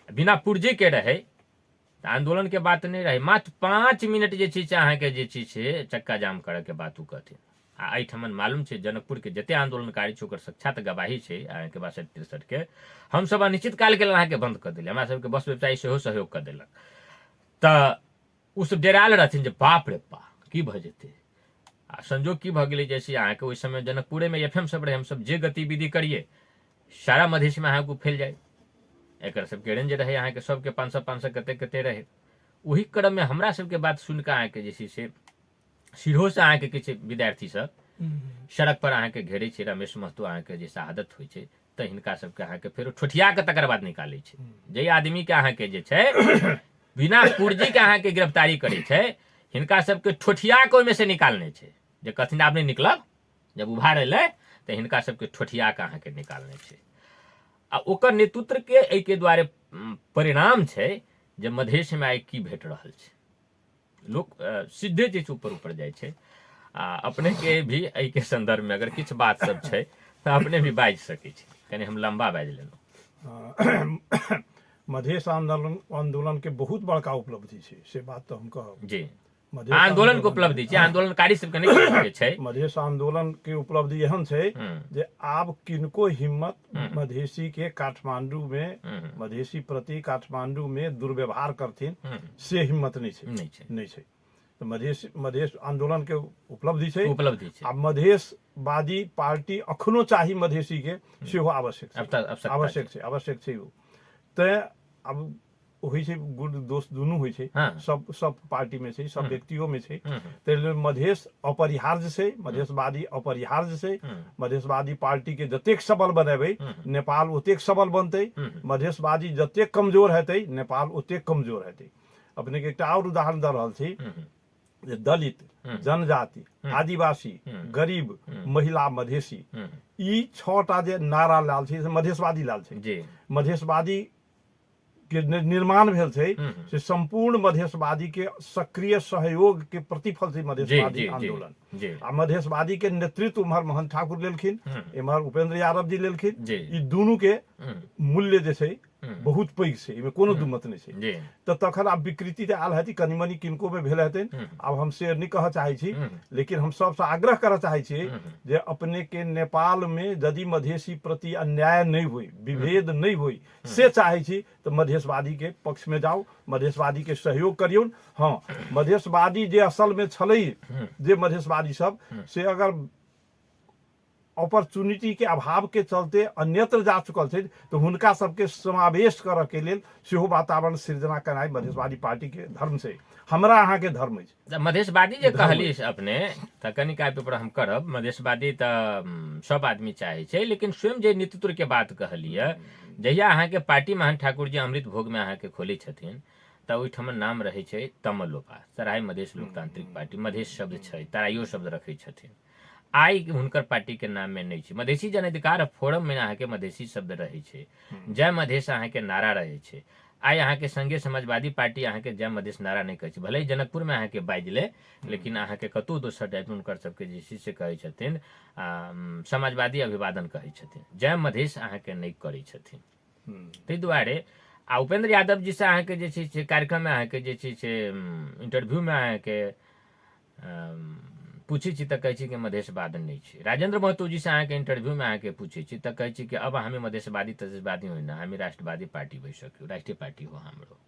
बिना पुर्जे के रहे, आंदोलन के बात नहीं रहे, मात्र 5 मिनट जे छै से अहाँके जे छै से चक्का जाम करे के बात उ कहथिन। आ एहिठमन मालूम छै जनकपुर के जते आंदोलनकारी छै ओकर साक्षात गवाही छै अहाँके 62-63 के। हम सब अनिश्चित काल के अहाँके बंद कर दिले, हमरा सबके बस व्यवसायी सेहो सहयोग कर देलक। तऽ उ सब डेराल रहथिन जे बाप रे बा की भ जेतै। आ संजोग की भ गेलै जैसे अहाँके ओहि समय जनकपुरे में एफएम सब रहे, हम सब जे गतिविधि करिए सारा मधेश में अहाँके फैल जाए। एकर सबके रेंज रहे अहाँके सबके 500 कते कते रहे। वही क्रम में हमरा सबके बात सुनकर अहाँके जे छै से सिरहो से अहाँके किछु विद्यार्थी सब सड़क पर अहाँके घेरे छै, रमेश महतो अहाँके जे शहादत होइ छै तऽ हिनका सबके अहाँके फेरो ठोठिया के तकर बाद निकालै छै। जे आदमी के अहाँके जे छै बिना पुर्जी के अहाँके गिरफ्तारी करे छै, हिनका सबके ठोठिया के ओहिमे से निकालने छै, जे कथिन आब नहीं निकलब, जब उभार एलै तऽ हिनका सबके ठोठिया के अहाँके निकालने छै। आ ओकर नेतृत्व के एहि के द्वारे परिणाम छै जे मधेश में आइ की भेट रहल छै। लोग सीधे जे ऊपर ऊपर जाइ छै। आ अपने के भी एहि के संदर्भ में अगर किछु बात सब छै तऽ अपने भी बाजि सकै छी, कनी हम लंबा बाजि लेलहुँ। मधेश आंदोलन के बहुत बड़का उपलब्धि छै, से बात तो हम कहब जी। आंदोलन के उपलब्धि छै, आंदोलनकारी सबके नहीं कह सकै छै। मधेश आंदोलन के उपलब्धि एहन छै जे आब किनको हिम्मत मधेसी के काठमांडू में मधेसी प्रति काठमांडू में दुर्व्यवहार करथिन से हिम्मत नहीं छै। तो मधेश आंदोलन के उपलब्धि छै। आ मधेशवादी पार्टी अखनो चाही मधेसी के सेहो आवश्यक छै। तैं अब होइ छै गुड दोस्त दुनू होइ छै, सब पार्टी में छै, सब व्यक्तियों में छै। ताहि मधेश अपरिहार्य छै, मधेशवादी अपरिहार्य छै। मधेशवादी पार्टी के जतेक सबल बनेबै नेपाल ओतेक सबल बनतै, मधेशवादी जतेक कमजोर हेतै नेपाल ओतेक कमजोर हेतै। अपने के एकटा और उदाहरण दऽ रहल छी जे दलित, जनजाति, आदिवासी, गरीब, महिला, मधेसी, ई 6टा जे नारा लाल छै से मधेशवादी लाल छै। मधेशवादी के निर्माण भेल छै से संपूर्ण मधेशवादी के सक्रिय सहयोग के प्रतिफल छै मधेशवादी आंदोलन। आ मधेशवादी के नेतृत्व उम्हर महंत ठाकुर लेलखिन, इम्हर उपेंद्र यादव जी लेलखिन। ई दुनू के मूल्य जे छै बहुत पैघ छै, एहिमे कोनो दुमत नहि छै। तऽ तखन आब विकृति तऽ आयल हेतै, कनि मनी किनको में भेल हेतै। आब हम से नहीं कहऽ चाहै छी, लेकिन हम सबसे आग्रह करऽ चाहै छी जे अपने के नेपाल में यदि मधेसी प्रति अन्याय नहीं हुई, विभेद नहीं हुई, से चाहै छी तो मधेशवादी के पक्ष में जाओ, मधेशवादी के सहयोग करियौन। हाँ, मधेशवादी जे असल में छलै, जे मधेशवादी सब से अगर अपॉर्चुनिटी के अभाव के चलते अन्यत्र जा चुकल थे तो हुनका सबके समावेश करऽ के लेल सेहो वातावरण सृजना करनाइ मधेशवादी पार्टी के धर्म से, हमरा अहाँ के धर्म है। मधेशवादी जे कहली अपने त कनिक पर हम करब। मधेशवादी त सब आदमी चाहे छै, लेकिन स्वयं जे नेतृत्व के बात कहलिए, जहिया अहाँ के पार्टी महंत ठाकुर जी अमृत भोग में अहाँ के खोले छथिन त ओहिठाम नाम रहे छै तमलोपा, सराय मधेश लोकतांत्रिक पार्टी। मधेश शब्द छै, तराइयो शब्द रखे छथिन। आई हुनकर पार्टी के नाम में नहीं छै। मधेसी जन अधिकार फोरम में अहाँ के मधेसी शब्द रहे छै, जय मधेश अहाँ के नारा रहे छै। आई अहाँ के संघीय समाजवादी पार्टी अहाँ के जय मधेश नारा नहीं कहै छै। भले ही जनकपुर में अहाँ के बाजले, लेकिन अहाँ के कतौ दोसर टाइप में हुनकर सबके जे छै से कहै छथिन समाजवादी अभिवादन कहै छथिन, जय मधेश अहाँ के नहीं करै छथिन। ताहि दुआरे आ उपेंद्र यादव जी से अहाँ के जे छै से कार्यक्रम में अहाँ के जे छै से इंटरव्यू में अहाँ के पूछे छी त कहै छी कि मधेशवाद नहीं छै। राजेंद्र महतो जी से अहाँ के इंटरव्यू में अहाँ के पूछे छी त कहै छी कि अब हमें मधेशवादी तधेशवादी होइन, हमें राष्ट्रवादी पार्टी भइ सक्यो, राष्ट्रीय पार्टी हो हाम्रो।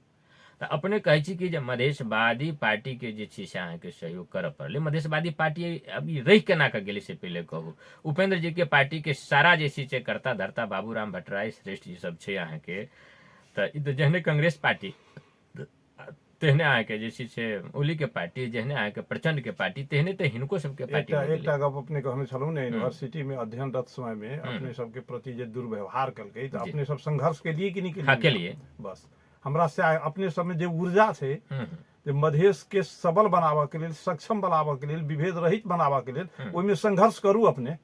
त अपने कहै छी कि जे मधेशवादी पार्टी के जे छै से अहाँ के सहयोग करऽ पड़लै। मधेशवादी पार्टी अभी रहि केना के गेलै से पहिले कहू। उपेंद्र जी के पार्टी के सारा जे छै से कर्ता धर्ता बाबूराम भट्टराय श्रेष्ठ जी सब छै अहाँ के। त ई त जहने कांग्रेस पार्टी तेहने अहाँ के जे छै से ओली के पार्टी, जहने अहाँ के प्रचंड के पार्टी, तेहने त हिनको सबके पार्टी। एकटा गप अपने कहने छलहुँ ने, यूनिवर्सिटी में अध्ययनरत समय में अपने सबके प्रति जे दुर्व्यवहार कलकै त अपने सब संघर्ष के लिए कि नहीं के लिए बस हमरा से अपने सब में जे ऊर्जा छै जे मधेश के सबल बनाबऽ के लेल, सक्षम बनाबऽ के लेल, विभेद रहित बनाबऽ के लेल, ओहिमे संघर्ष करू। अपने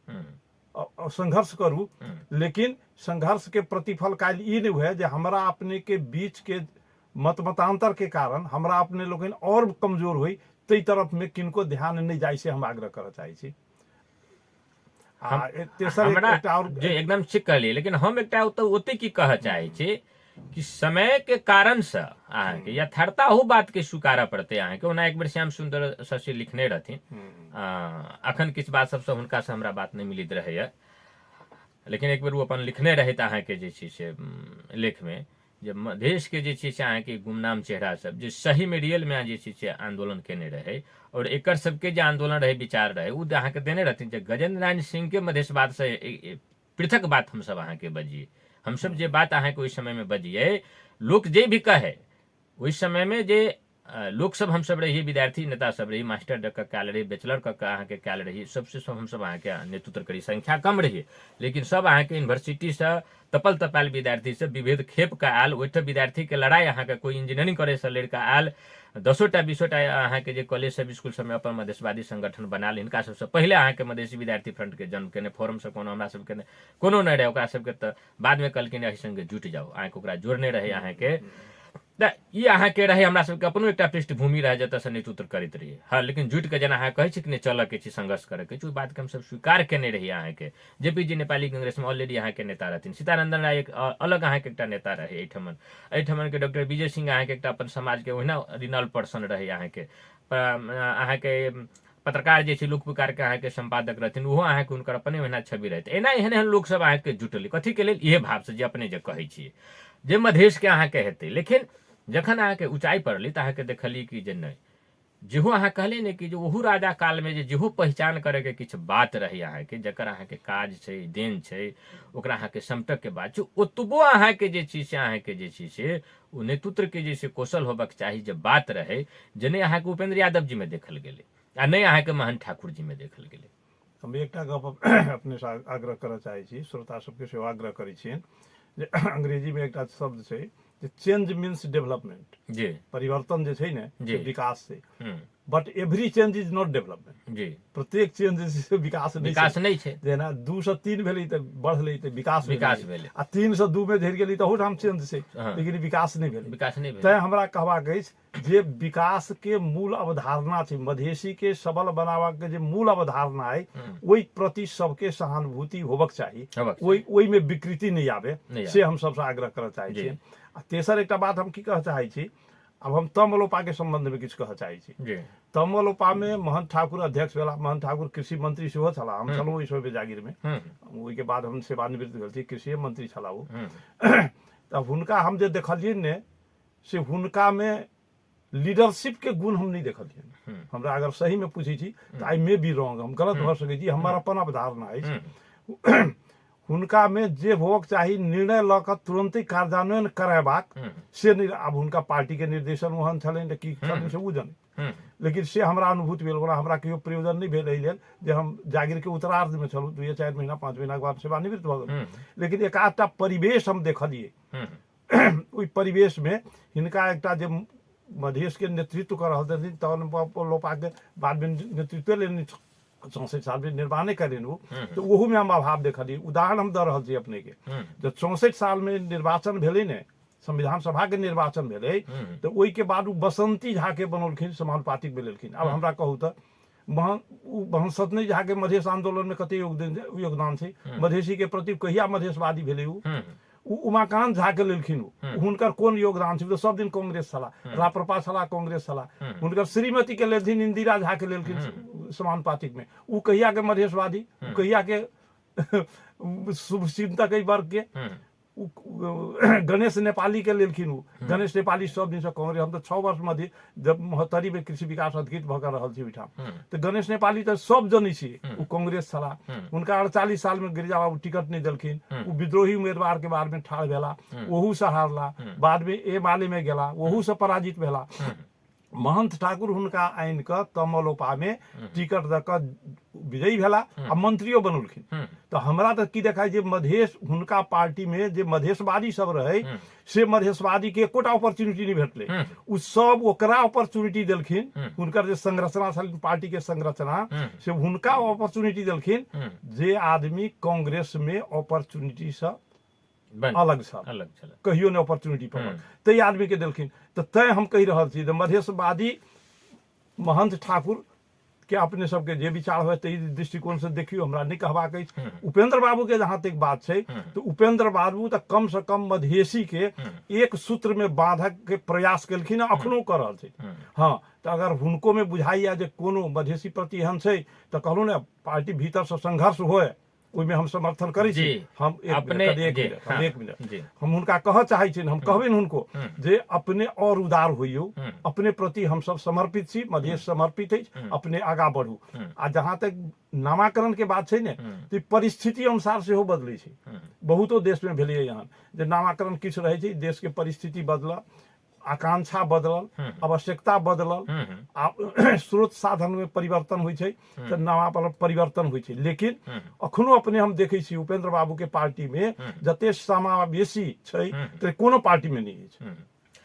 संघर्ष करू, लेकिन संघर्ष के प्रतिफल काल्हि ई नहीं हुए जे हमरा अपने के बीच के मतांतर के कारण हमरा अपने लोग और कमजोर हुई, तै तरफ में किनको ध्यान नहीं जाय से हम आग्रह करऽ चाहै छी। एकदम ठीक कहलिए, लेकिन हम एकटा ओते की कहऽ चाहै छी कि समय के कारण से अहाँ के यथार्थता हो बात के स्वीकारऽ पड़तै। अहाँ के ओना एक बेर श्याम सुंदर शशि लिखने रहथिन, अखन किछ बात सबसे हुनका से हमरा बात नहीं मिलित रहैया, लेकिन एक बेर वो अपन लिखने रहैत अहाँ के जे छै से लेख में, जे मधेश के जे छै से अहाँ के गुमनाम चेहरा सब जे सही में रियल में जे छै से आंदोलन केने रहे और एकर सबके जे आंदोलन रहे, विचार रहे, उ अहाँ के देने रहथिन। जे गजेंद्र नारायण सिंह के मधेशवाद से पृथक बात हम सब अहाँ के बजिए, हम सब जे बात अहाँ के ओहि समय में बजिए, लोग जे भी कहे ओहि समय में जे लोग सब हम सब रहिए, विद्यार्थी नेता सब रही, मास्टर क काल रही, बैचलर क अहाँ के काल रही, सबसे सब हम सब अहाँ के नेतृत्व करी। संख्या कम रही, लेकिन सब अहाँ के यूनिवर्सिटी से तपल तपाल विद्यार्थी से विभेद खेप का आयल। ओहिठ विद्यार्थी के लड़ाई अहाँ के कोई इंजीनियरिंग करे से लड़का आयल, 10टा 20टा अहाँ के जे कॉलेज सब स्कूल सब में अपन मधेशवादी संगठन बनाल। हिनका सबसे पहले अहाँ के मधेसी विद्यार्थी फ्रंट के जन्म केने, फोरम से कोनो हमरा सबके कोनो नहीं रहे, ओकरा सबके त बाद में कहलखिन एहि संगे जुट जाओ, अहाँ के ओकरा जोड़ने रहे। अहाँ के ई अहाँ के रहे, हमरा सबके अपनो एकटा पृष्ठभूमि रहे जतऽ से नेतृत्व करैत रहिए। हाँ, लेकिन जुट के जेना अहाँ कहै छी कि नहीं चलऽ के छै, संघर्ष करे के छै, ओहि बात के हम सब स्वीकार केने रहिए। अहाँ के जेपी जी नेपाली कांग्रेस में ऑलरेडी अहाँ के नेता रहथिन, सीतानंदन राय एक अलग अहाँ के एकटा नेता रहे। एहिठमन के डॉक्टर विजय सिंह अहाँ के एकटा अपन समाज के ओहिना रिनल पर्सन रहे। अहाँ के पत्रकार जे छै लोक पुकार के अहाँ के संपादक रहथिन, ओहो अहाँ के हुनकर अपने ओहिना छवि रहते। एना एहन एहन लोक सब अहाँ के जुटल कथी के लेल, इहे भाव से जे अपने जे कहै छियै जे मधेश के अहाँ के हेतै। लेकिन जखन अहाँ के ऊंचाई पड़ली त अहाँ के देखली कि जे नहीं, जेहो अहाँ कहले ने कि जो ओहू राजा काल में जेहो पहचान करे के किछ बात रही अहाँ के, जकर अहाँ के काज छै, देन छै, ओकरा अहाँ के समटक के बात छै, ओतबो अहाँ के जे छै से अहाँ के जे छै से ओ नेतृत्व के जे से कौशल होबक चाही जे बात रहे, जे नहीं अहाँ के उपेंद्र यादव जी में देखल गेलै आ नहीं अहाँ के महंत ठाकुर जी में देखल गेलै। हम एकटा गप अपने से आग्रह करऽ चाहै छी, श्रोता सबके सेहो आग्रह करै छियनि जे अंग्रेजी में एकटा शब्द छै चेंज मीन्स डेवलपमेंट, जी परिवर्तन जे छै ने जी। विकास छै, but every change is not development, जी प्रत्येक चेंज विकास नहीं विकास नहीं छै, जेना 2 से 3 भेलै तऽ बढ़लै तऽ विकास विकास भेलै, आ 3 से 2 में झड़ि गेलै तऽ ओठाम चेंज छै, हाँ। लेकिन विकास नहीं भेलै। विकास नहीं भेलै। तैं हमरा कहबाक अछि जे विकास के मूल अवधारणा छै, मधेसी के सबल बनाबऽ के जे मूल अवधारणा है, ओहि प्रति सबके सहानुभूति होबक चाही, ओहि में विकृति नहीं आवे, से हम सबसे आग्रह करऽ चाहै छी। आ तेसर एकटा बात हम की कहऽ चाहै छी, अब हम तमलोपा के संबंध में किछु कहऽ चाहै छी। तमलोपा में महंत ठाकुर अध्यक्ष भेला, महंत ठाकुर कृषि मंत्री सेहो छलाह, हम छलहुँ ओहि समय जागीर में, ओहिके बाद हम सेवानिवृत्त भेल छी, कृषि मंत्री छलाह ओ। तब हुनका हम जे देखलियै ने से हुनका में लीडरशिप के गुण हम नहीं देखलियै। हमरा अगर सही में पूछै छी तऽ आई मे बी रॉन्ग, हम गलत भऽ सकै छी, हमर अपन अवधारणा अछि। हुनका में जे होबक चाही निर्णय लऽ कऽ तुरंते कार्यान्वयन करयबाक से नहीं, आब हुनका पार्टी के निर्देशन ओहन छलनि कि छलनि से ओ जनै, लेकिन से हमरा अनुभूति भेल, हमरा कहियो प्रयोजन नहीं भेल एहि लेल जे हम जागीर के उत्तरार्ध में छलहुँ, 2-4 महीना 5 महीना के बाद सेवानिवृत्त भऽ गेलहुँ, लेकिन एक आधटा परिवेश हम देखलियै। ओहि परिवेश में हिनका एकटा जे मधेश के नेतृत्व कर रहल छथिन, तमलोपा के बाद में नेतृत्व लेने 64 साल में निर्माणे करें वो, तो ओहू में हम अभाव देखलियै। उदाहरण हम दऽ रहल छी अपने के, जब 64 साल में निर्वाचन भेलै ने, संविधान सभा के निर्वाचन भेलै, तो ओहि के बाद वो बसंती झा के बनौलखिन, समानुपातिक मिलेलखिन। अब हमरा कहू तऽ बसंती झा के मधेश आंदोलन में कते योगदान छै, मधेसी के प्रति कहिया मधेशवादी भेलै उ उमाकांत झा के लेलखिन, हुनकर कोन योगदान छै, सब दिन कांग्रेस छलाह, राप्रपा छलाह, कांग्रेस छलाह, हुनकर श्रीमती के लेलखिन, इंदिरा झा के लेलखिन समानुपातिक में, उ कहिया के मधेशवादी, कहिया के शुभचिंतक वर्ग के, गणेश नेपाली के लेलखिन, गणेश नेपाली सब दिन से कांग्रेस, हम तो 6 वर्ष में जब 72 में कृषि विकास अधिकृत भऽ रहल छी ओहिठाम, तो गणेश नेपाली तो सब जनै छी ओ कांग्रेस छलाह। हुनका 48 साल में गिरिजा बाबू टिकट नहीं देलखिन, वो विद्रोही उम्मीदवार के बारे में ठाढ़ भेला, ओहू से हारला, बाद में ए माले में गेला, ओहू से पराजित भेला। महंत ठाकुर हुनका आनि कऽ तमलोपा में टिकट दऽ कऽ विजयी भेला आ मंत्रियो बनौलखिन। तो हमरा तो की देखाय जे मधेश हुनका पार्टी में जे मधेशवादी सब रहे से मधेशवादी के एकोटा अपॉर्चुनिटी नहीं भेटले, उ सब ओकरा अपॉर्चुनिटी देलखिन, हुनकर जे संरचना छल पार्टी के संरचना से हुनका अपॉर्चुनिटी देलखिन जे आदमी कांग्रेस में अपॉर्चुनिटी से अलग छल, कहियो ने अपॉर्चुनिटी पर तै आदमी के देलखिन। तो तै हम कहि रहल छी जे मधेशवादी महंत ठाकुर के अपने सबके जे विचार हुए तै दृष्टिकोण से देखियो, हमरा नहीं कहबाक अछि। उपेंद्र बाबू के जहां तक बात छै तो उपेंद्र बाबू तो कम से कम मधेसी के एक सूत्र में बांधक के प्रयास केलखिन, अखनो कर रहल छै। हाँ, तो अगर हुनको में बुझाइया जे कोनो मधेसी प्रति एहन छै तो कहलू ने पार्टी भीतर से संघर्ष होए, ओहिमे हम समर्थन करै छी। हम एक मिनट हम हुनका कहऽ चाहै छी, हम कहबनि हुनको जे अपने और उदार होइयो, अपने प्रति हम सब समर्पित छी, मधेश समर्पित अछि, अपने आगा बढ़ू। आ जहां तक नामाकरण के बात छै ने तो परिस्थिति अनुसार सेहो बदलै छै, बहुतो देश में भेलै यहाँ जे नामाकरण किछु रहै छै, देश के परिस्थिति बदलल, आकांक्षा बदलल, आवश्यकता बदलल, स्रोत साधन में परिवर्तन होइ छै तऽ नामाकरण परिवर्तन होइ छै। लेकिन अखनो अपने हम देखै छी उपेंद्र बाबू के पार्टी में जते समावेशी छै तऽ कोनो पार्टी में नहीं छै।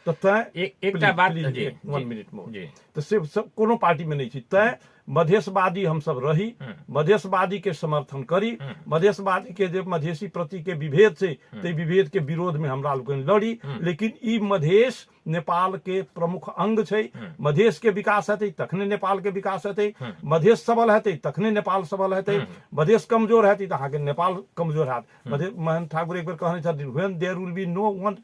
तो तैं एकटा बात 1 मिनट में तो से कोनो पार्टी में नहीं छै, तैं मधेशवादी हम सब रही, मधेशवादी के समर्थन करी, मधेशवादी के जे मधेसी प्रति के विभेद छै ते विभेद के विरोध में हमरा लोगन लड़ी। लेकिन ई मधेश नेपाल के प्रमुख अंग छै, मधेश के विकास हेतै तखने नेपाल के विकास हेतै, मधेश सबल हेतै तखने नेपाल सबल हेतै, मधेश कमजोर हेतै तऽ अहाँके नेपाल कमजोर हैत। मधेश महंत ठाकुर एक बेर कहने छथिन, when there will be no one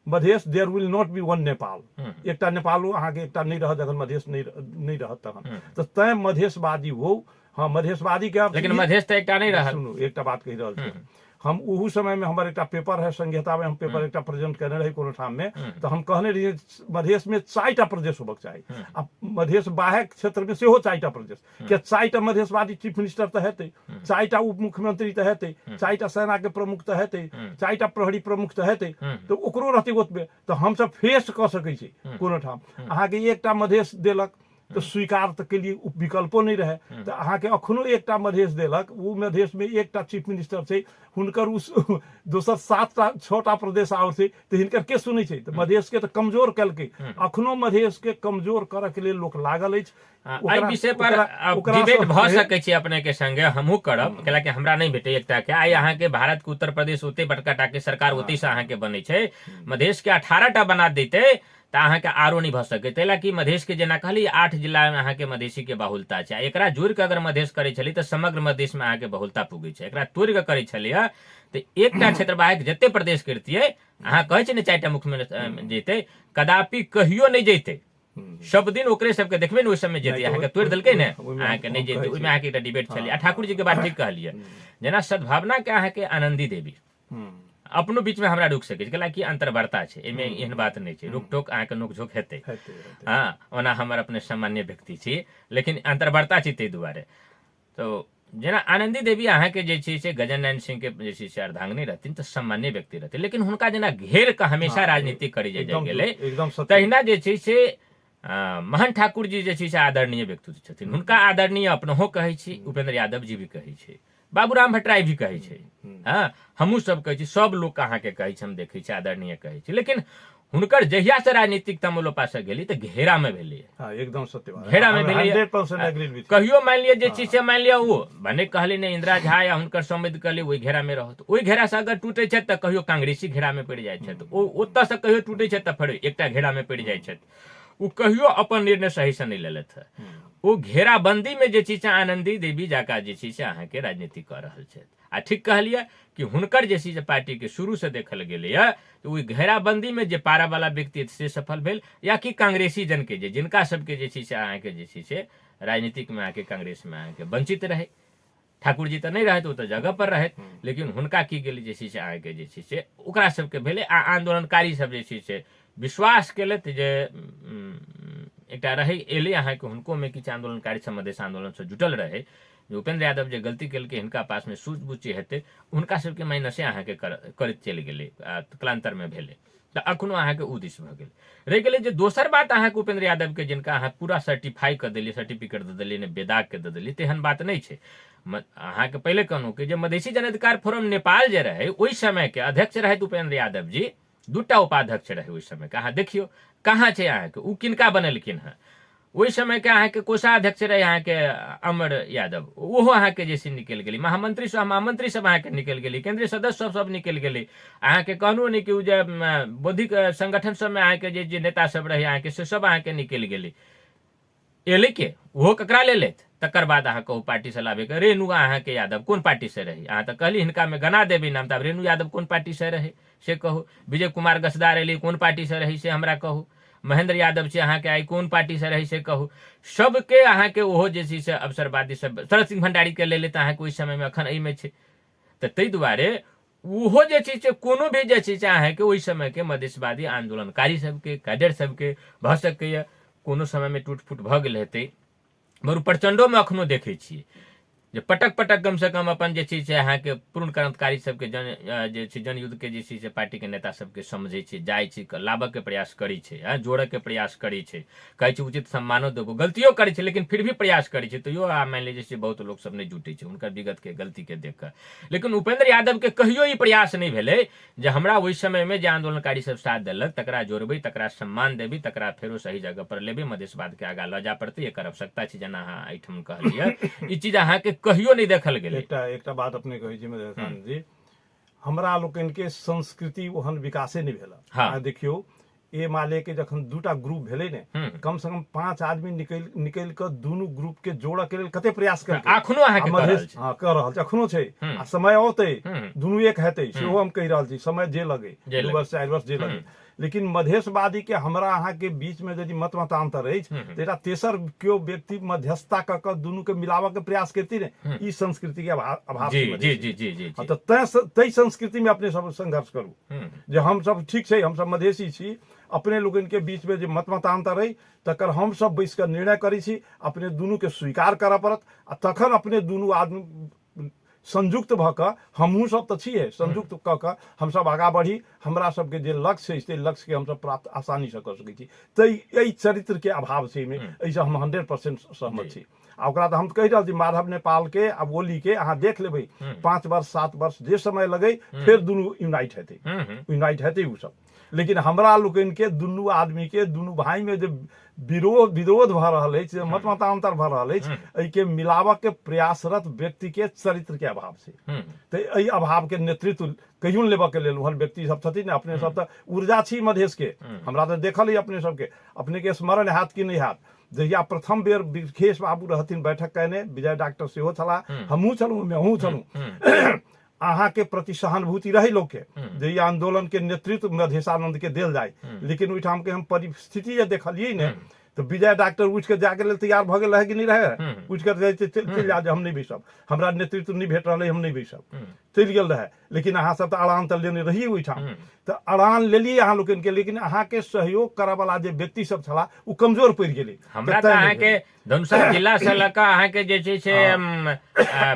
Madhesh there will not be one Nepal, एकटा नेपालो अहाँके एकटा नहीं रहत जखन मधेश नहीं रहत तखन। तो तैं मधेशवादी हो, हाँ मधेशवादी के, लेकिन मधेश तो एकटा नहीं रहत। सुनू एकटा बात कहि रहल छी, हम ओहू समय में हमर एकटा पेपर है संहिता में, हम पेपर एकटा प्रेजेंट करने रही कोनो ठाम में, तो हम कहने रही मधेश में 4टा प्रदेश होबक चाही, आ मधेश बाह्य क्षेत्र में सेहो 4टा प्रदेश, के 4टा मधेशवादी चीफ मिनिस्टर तो हेतै, 4टा उप मुख्यमंत्री तो हेतै, 4टा सेना के प्रमुख तो हेतै, 4टा प्रहरी प्रमुख तो हेतै, तो ओकरो रहतै ओतबे, तो हम सब फेस कऽ सकै छी कोनो ठाम। अहाँके एकटा मधेश देलक तो स्वीकार के लिए विकल्पो नहीं रहे तो अहाँ के अखनो एकटा मधेश देलक वो मधेश में एकटा चीफ मिनिस्टर छै हुनकर उस दोसर 7-6 प्रदेश और छै तो हिनकर के सुनै छै तो मधेश के तो कमजोर कलके अखनो मधेश के कमजोर करऽ के लिए लोक लागल अछि। एहि विषय पर डिबेट भ सकै छै अपने के संगे हमहू करब कैलाकि हमरा नहीं भेटे एकटा के आइ अहाँ के भारत के उत्तर प्रदेश ओते बड़का टा के सरकार ओते से अहाँ के बनै छै मधेश के 18टा बना देते तो अहाँ के आरो नहीं भ सके तैला कि मधेश के जेना कहली 8 जिला में अहाँ के मधेशी के बहुलता छै एकरा जोड़ के अगर मधेश करे छली तो समग्र मधेश में अहाँ के बहुलता पुगे छै एकरा तोड़ के करे छलिए तो एकटा क्षेत्र बाहर जते प्रदेश करतिए अहाँ कहे छै ने 4टा मुख्यमंत्री जेते कदापि कहियो नहीं जेते सब दिन ओकरे सबके देखबे ने ओहि समय जेते अहाँ के तोड़ देलकै ने अहाँ के नहीं जेते ओहिमे अहाँ के एकटा डिबेट छलिए ठाकुर जी के बात ठीक कहलिए जेना सद्भावना के अहाँ के आनंदी देवी अपनो बीच में हमरा रुक सके कैलाकि अंतर्वार्ता छै एमे एहन बात नहीं छै रोक टोक अहाँ के नोकझोक हेतै हाँ ओना हमर अपने सामान्य व्यक्ति छी लेकिन अंतर्वार्ता छै ताहि दुआरे तो जेना आनंदी देवी अहाँ के जे छै से गजन नारायण सिंह के जे छै से अर्धांगिनी रहथिन तो सामान्य व्यक्ति रहथिन लेकिन हुनका जेना घेर के हमेशा राजनीति करी जाय गेलै तहिना जे छै से महन ठाकुर जी जे छै से आदरणीय व्यक्तित्व छथिन हुनका आदरणीय अपनहो कहै छी उपेंद्र यादव जी भी कहै छै बाबूराम भट्टराय भी कहै छै हाँ हमहूँ सब कहै छी सब लोग अहाँ के कहै छै हम देखै छी आदरणीय कहै छी लेकिन हुनकर जहिया से राजनीतिक तमोलोपा से गेली तो घेरा में भेलै एकदम सत्य बात घेरा में भेलै कहियो मान लिया जे चीज से मान लिया वो भने कहली ने इंदिरा झा या हुनकर समिति कहली ओहि घेरा में रहत ओहि घेरा से अगर टूटे छै तो कहियो कांग्रेसी घेरा में पड़ि जाइ छै ओतऽ से कहियो टूटे छै तो फेर एकटा घेरा में पड़ि जाइ छै वो कहियो अपन निर्णय सही से नहीं लेलथि वो घेराबंदी में जे चीज आनंदी देवी जाका जे चीज अहाँ के राजनीति कर रहल छै आ ठीक कहलिए कि हुनकर जे चीज पार्टी के शुरू से देखल गेलै तो ओहि घेराबंदी में जे पारा वाला व्यक्ति से सफल भेल या कि कांग्रेसी जन के जिनका सबके जे चीज अहाँ के जे चीज से राजनीतिक में आके कांग्रेस में आके वंचित रहे ठाकुर जी तो नहीं रहे तो जगह पर रहे लेकिन हुनका की गेलै जे चीज अहाँ के जे चीज से ओकरा सबके भेलै आ आंदोलनकारी सब जे चीज से विश्वास केलथि जे एकटा रहे एले अहाँ के हुनको में किछु आंदोलनकारी सब मधेश आंदोलन से जुटल रहे जो उपेंद्र यादव जे गलती केलकै हिनका पास में सूझ बूझ हेतै हुनका सबके माइनसे अहाँ के करैत चलि गेलै कालांतर में भेलै तो अखनो अहाँ के उदिश भ गेल रहि गेलै जे दोसर बात अहाँ के उपेंद्र यादव के जिनका अहाँ पूरा सर्टिफाई कर देलिए सर्टिफिकेट दे देलिए ने बेदाग के दे देलिए तेहन बात नहीं छै अहाँ के पहले कहलहुँ कि जे मधेसी जन अधिकार फोरम नेपाल जे रहे ओहि समय के अध्यक्ष रहे उपेंद्र यादव जी 2टा उपाध्यक्ष रहे ओहि समय के अहाँ देखियो कहाँ छै अहाँ के उ किनका बनेलखिन हँ ओहि समय के अहाँ के कोषाध्यक्ष रहे अहाँ के अमर यादव ओहो अहाँ के जैसे निकल गेली महामंत्री सब अहाँ के निकल गेली केंद्रीय सदस्य सब निकल गेली अहाँ के कहनो नहीं कि उ जे बौद्धिक संगठन सब में अहाँ के जे नेता सब रहे अहाँ के से सब अहाँ के निकल गेली एले के ओहो ककरा ले लेत तकर बाद अहाँ कहू पार्टी से लाबे के रेणु अहाँ के यादव कोन पार्टी से रही अहाँ तो कहली हिनका में गना देवी नाम तब रेणु यादव कोन पार्टी से रहे से कहू विजय कुमार गसदार एली कोन पार्टी से रही से हमरा कहू महेंद्र यादव से अहाँ के आई कोन पार्टी से रही से कहू सबके अहाँ के ओहो जे से अवसरवादी सब शरद सिंह भंडारी के ले लेते अहाँ के ओहि समय में अखन एहि में छै तो ताहि दुआरे ओहो जे चीज से कोनो भी जे चीज अहाँ के ओहि समय के मधेशवादी आंदोलनकारी सबके कैडर सबके भ सकैया कोनो समय में टूट फूट भ गेल हेतै बरु प्रचंडो में अखनो देखै छियै जे पटक पटक कम से कम अपन जे चीज है अहाँ के पूर्ण क्रांतिकारी सबके जनयुद्ध के जे चीज से पार्टी के नेता सबके समझे छै जाय छै लाबऽ के प्रयास करै छै जोड़ऽ के प्रयास करै छै कहै छै उचित सम्मानो देबो गलतियों करै छै लेकिन फिर भी प्रयास करै छै तो यो मान लीजिए जैसे बहुत लोग सब नहीं जुटे छै हुनकर विगत के गलती के देख कर लेकिन उपेंद्र यादव के कहियो ई प्रयास नहीं भेलै जे हमरा ओहि समय में जे आंदोलनकारी सब साथ देलक तकरा जोड़बै तकरा सम्मान देबै तकरा फेरो सही जगह पर लेबै मधेशवाद के आगा लऽ जा पड़तै एकर आवश्यकता छै जेना अहाँ एहिठाम कहलियै ई चीज अहाँ के कहियो नहीं देखल गेलै एकटा बात अपने कहै छी मधेशान जी हमरा लोकनि के संस्कृति ओहन विकासे नहीं भेला हाँ। देखियो ए माले के जखन 2टा ग्रुप भेलै ने कम से कम 5 आदमी निकल के दुनू ग्रुप के जोड़ऽ के लेल कते प्रयास करके अखनो अहाँ के कर रहल छै अखनो छै आ समय औते दुनू एक हेतै सेहो हम कहि रहल छी समय जे लगे 2 वर्ष 4 वर्ष जे लगे लेकिन मधेशवादी के हमरा अहाँ के बीच में यदि मत मतांतर अछि तेरा तेसर क्यों व्यक्ति मध्यस्थता क दुनू के मिलावऽ के प्रयास करती ने ई संस्कृति के अभाव जी तो तै संस्कृति में अपने सब संघर्ष करू जे हम सब ठीक छै हम सब मधेसी छी अपने लोगन के बीच में जे मत मतांतर है तकर हम सब बैस के निर्णय करै छी अपने दुनू के स्वीकार करऽ पड़त आ तखन अपने दुनू आदमी संयुक्त भऽ कऽ हमहूँ सब तऽ छियै संयुक्त कऽ कऽ हमसब आगाँ बढ़ी हमरा सबके जे लक्ष्य छै से लक्ष्य के हमसब प्राप्त आसानी से कऽ सकै छी तऽ एहि चरित्र के अभाव छै एहिमे एहिसँ हम 100% सहमत छी आ ओकरा तऽ हम कहि रहल छी माधव नेपाल के आ ओली के अहाँ देख लेबै 5 वर्ष 7 वर्ष जे समय लगे फेर दुनू यूनाइट हेतै उ सब लेकिन हमरा लोकनि के दुनू आदमी के दुनू भाई में जो विरोध भऽ रहल अछि मत मतांतर भऽ रहल अछि एहि के मिलावक के प्रयासरत व्यक्ति के चरित्र के अभाव छै तऽ एहि अभाव के नेतृत्व कहियो लेबऽ के लेल ओहन व्यक्ति सब छथिन अपने सब तऽ ऊर्जा छी मधेश के हमरा तऽ देखल है अपने सबके अपने के स्मरण हैत कि नहीं हैत जहिया प्रथम बेर विखेश बाबू रहथिन बैठक कयने विजय डॉक्टर सेहो छलाह हमहूँ छलहुँ मेहूँ छलहुँ अहाँ के प्रति सहानुभूति रही लोग के जे आंदोलन के नेतृत्व मधेशानंद के देल जाए लेकिन ओहिठाम के हम परिस्थिति जे देखलियै ने तो विजय डॉक्टर उठ के जाके लेल तैयार भऽ गेल रहे कि नहीं रहे उठ कर चलि जा हम नहीं बैसब हमरा नेतृत्व नहीं भेट रहा हम नहीं बैसब चलि गेल रहे लेकिन अहाँ सब तऽ अड़ान तऽ लेने रही ओहिठाम तऽ अड़ान लेलियै अहाँ लोकनि के लेकिन अहाँ के सहयोग करऽ वाला जे व्यक्ति सब छला उ कमजोर पड़ि गेलै हमरा तऽ अहाँ के धनुषा जिला से लऽ कऽ अहाँ के जे छै से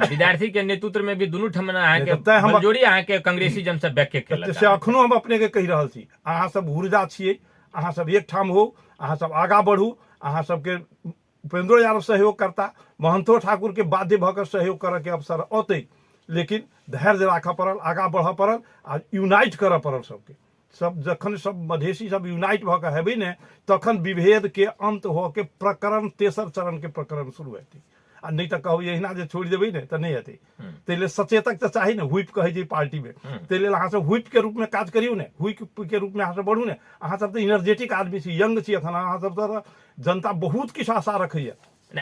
विद्यार्थी के नेतृत्व में भी दुनू ठमन अहाँ के मंजूरी अहाँ के कांग्रेसी जन सब बैक के केलक से अखनो हम अपने के कहि रहल छी अहाँ सब ऊर्जा छियै अहाँ सब एक ठाम हो अहाँ सब आगाँ बढ़ू अहाँ सबके उपेंद्रो यादव सहयोग करता महंतो ठाकुर के बाध्य भऽ कऽ सहयोग करऽ के अवसर औतै लेकिन धैर्य राखऽ पड़ल आगाँ बढ़ऽ पड़ल आ यूनाइट करऽ पड़ल सबके सब जखन सब मधेसी सब यूनाइट भऽ कऽ हेबै ने तखन विभेद के अंत हो के प्रकरण तेसर चरण के प्रकरण शुरू हेतै आ नहीं तो कहू एहिना जे छोड़ देबै ने तो नहीं हेतै ताहि लेल सचेतक तो चाही ने व्हिप कहै छै पार्टी में ताहि लेल अहाँ सब व्हिप के रूप में काज करियौ ने व्हिप के रूप में अहाँ सब बढ़ू ने अहाँ सब तो एनर्जेटिक आदमी छी यंग छी अखन अहाँ सब तो जनता बहुत किछु आशा रखैया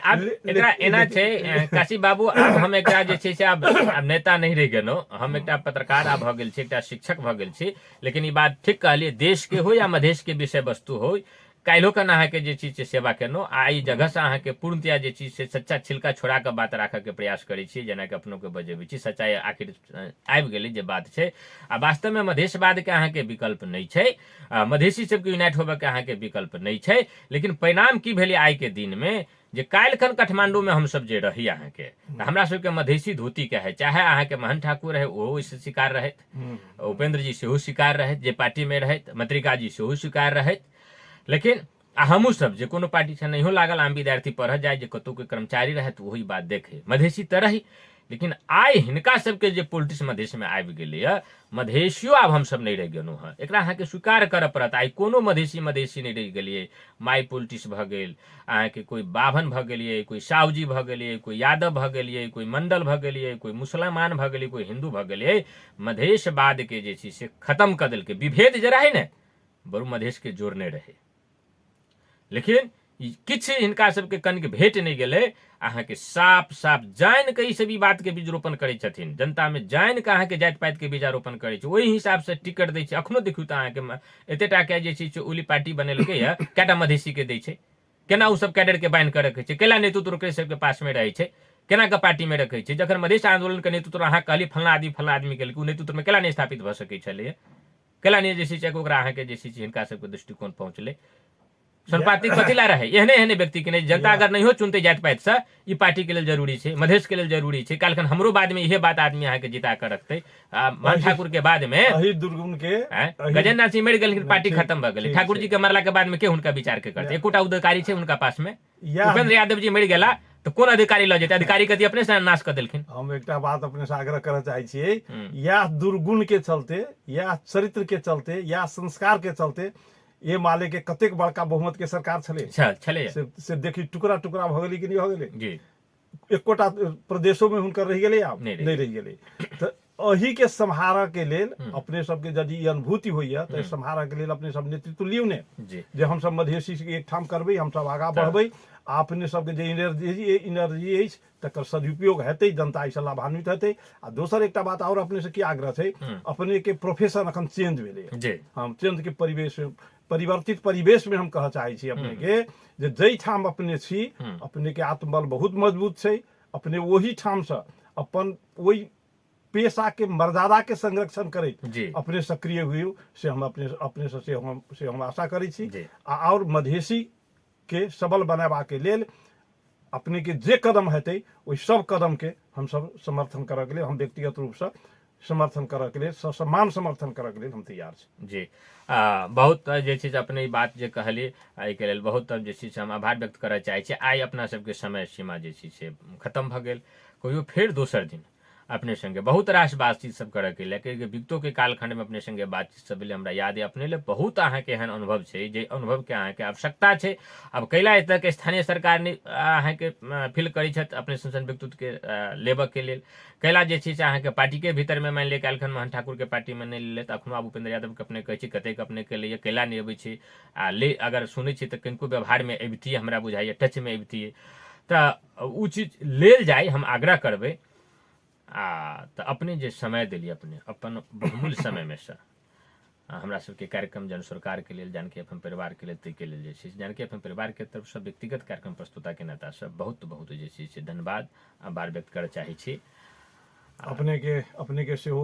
आब एकरा एना छै काशी बाबू आब हम एकरा जे छै से आब नेता नहीं रहि गेलहुँ हम एकटा पत्रकार आब भऽ गेल छी एकटा शिक्षक भऽ गेल छी लेकिन ई बात ठीक कहलियै देश के हो या मधेश के विषय वस्तु हो काल्हिओ कन अहाँ के जे चीज से सेवा केलहुँ आ ई जगह से अहाँ के पूर्णतया जे चीज से सच्चा छिलका छोड़ा के बात राखऽ के प्रयास करै छी जेना कि अपनों के बजेबै छी सच्चाई आखिर आबि गेलै जे बात छै आ वास्तव में मधेशवाद के अहाँ के विकल्प नहीं छै मधेसी सबके यूनाइट होबऽ के अहाँ के विकल्प नहीं छै लेकिन परिणाम की भेलै आइ के दिन में जे काल्हि खन काठमांडू में हमसब जे रही अहाँ के हमरा सबके मधेसी धोती कहे चाहे अहाँ के महन ठाकुर रहे ओहो इससे शिकार रहथि उपेंद्र जी सेहो शिकार रहथि जे पार्टी में रहथि मत्रिका जी सेहो शिकार रहथि लेकिन हमहूँ सब जे कोनो पार्टी से नहियो लागल आम विद्यार्थी पढ़ जाए जे कतौ के कर्मचारी रहे तो वही बात देखे मधेसी तऽ रही लेकिन आइ हिनका सबके जे पॉलिटिक्स मधेश में आबि गेलै मधेसियो आब हमसब नहीं रहि गेलहुँ हँ एकरा अहाँ के स्वीकार करऽ पड़त आइ कोनो मधेसी नहीं रहि गेलियै माय पॉलिटिक्स भऽ गेल अहाँ के कोई बाभन भऽ गेलियै कोई साहूजी भऽ गेलियै कोई यादव भऽ गेलियै कोई मंडल भऽ गेलियै कोई मुसलमान भऽ गेलियै कोई हिंदू भऽ गेलियै मधेशवाद के जे छै से खत्म कऽ देलकै विभेद जे रहै ने बड़ू मधेश के जोड़ने रहे लेकिन किछु हिनका सबके कनिक भेट नहीं गेलै अहाँ के साफ साफ जानि के ई सब ई बात के बीजारोपण करै छथिन जनता में जानि के अहाँ के जाति पाति के बीजारोपण करै छै ओहि हिसाब से टिकट दै छै अखनो देखियौ तऽ अहाँ के एतेटा के जे छै से ओली पार्टी बनेलकै है केटा मधेसी के दै छै केना उ सब कैडर के बाइन कर रखै छै केला नेतृत्व ओकरे सबके पास में रहै छै केना के पार्टी में रखै छै जखन मधेश आंदोलन के नेतृत्व अहाँ कहली फलना आदमी केलकै उ नेतृत्व में केला नहीं स्थापित भऽ सकै छलै केला नहीं जे छै से ओकरा अहाँ के जे छै से हिनका सबके दृष्टिकोण पहुँचलै संपातिक कथी ला रहे एहने व्यक्ति के नहीं जनता अगर नहीं हो चुनते जाति पाति से ई पार्टी के लेल जरूरी छै मधेश के लेल जरूरी छै काल्हि खन हमरो बाद में इहे बात आदमी अहाँ के जिता कर रखते महन ठाकुर के बाद में दुर्गुण के गजेंद्र नाथ सिंह मरि गेलखिन पार्टी खत्म भऽ गेलै ठाकुर जी के मरला के बाद में के हुनका विचार के करते एकोटा अधिकारी छै हुनका पास में उपेंद्र यादव जी मरि गेला तो कोन अधिकारी लऽ जेतै अधिकारी कथी अपने से नाश कऽ देलखिन हम एकटा बात अपने से आग्रह करऽ चाहै छियै या दुर्गुण के चलते या चरित्र के चलते या संस्कार के चलते ये माले के कतेक बड़का बहुमत के सरकार छलै से देखी टुकड़ा टुकड़ा भऽ गेलै कि नहीं भऽ गेलै जी एकोटा प्रदेशों में हुनकर रहि गेलै आब नहीं रहि गेलै तऽ अही के सम्हारऽ के लेल अपने सबके यदि अनुभूति होइया तऽ सम्हारऽ के लेल अपने सब नेतृत्व लियौ ने जे हम सब मधेसी के एकठाम करबै हम सब आगाँ बढ़बै अपने सबके जे एनर्जी अछि तकर सदुपयोग हेतै जनता एहिसँ लाभान्वित हेतै आ दोसर एकटा बात और अपने से की आग्रह छै अपने के प्रोफेशन अखन चेंज भेलै हम चेंज के परिवेश परिवर्तित परिवेश में हम कहऽ चाहै छी अपने के जे जई ठाम अपने छी अपने के आत्मबल बहुत मजबूत छै अपने ओही ठाम से अपन ओही पेशा के मर्यादा के संरक्षण करैत अपने सक्रिय हुए से हम अपने से हम आशा करै छी और मधेसी के सबल बनेबा के लेल अपने के जे कदम हेतै ओहि सब कदम के हम सब समर्थन करऽ के लिए, हम व्यक्तिगत रूप से समर्थन करऽ के लिए, समान समर्थन करऽ के लिए हम तैयार छी। जी बहुत जे छै से अपने ई बात जे कहली एहिके लेल बहुत जे छै से हम आभार व्यक्त करऽ चाहै छी। आइ अपना सबके समय सीमा जे छै से खत्म भऽ गेल, कहियो फेर दोसर दिन अपने संगे बहुत रास बातचीत सब करऽ के लिए, कियाकि बिगतो के कालखंड में अपने संगे बातचीत सब भेलै, हमरा याद है अपने ले बहुत अहाँके एहन अनुभव छै जे अनुभव के अहाँके आवश्यकता छै। अब कैला एतऽ के स्थानीय सरकार ने अहाँके फील करै छथि अपने सन व्यक्तित्व के लेबऽ के लेल, कैला जे छै से अहाँके पार्टी के भीतर में मान लिअ काल्हिखन महन ठाकुर के पार्टी में नहीं लेत, अखनो आब उपेंद्र यादव के अपने कहै छी कतेक अपने के लिए कैला नहीं अबै छै आ ले, अगर सुनै छी तऽ किनको व्यवहार में अबितियै, हमरा बुझाइए टच में अबितियै तऽ उ चीज लेल जाय, हम आग्रह करबै। तऽ अपने जे समय देलिए अपने अपन बहुमूल्य समय में से हमरा सबके कार्यक्रम जन सरकार के लेल, जानकी एफएम परिवार के लेल, ताहिके लेल जे छै जानकी एफएम परिवार के तरफ से व्यक्तिगत कार्यक्रम प्रस्तुता के नाता से बहुत बहुत जे छै से धन्यवाद आभार व्यक्त करऽ चाहै छी। अपने के सेहो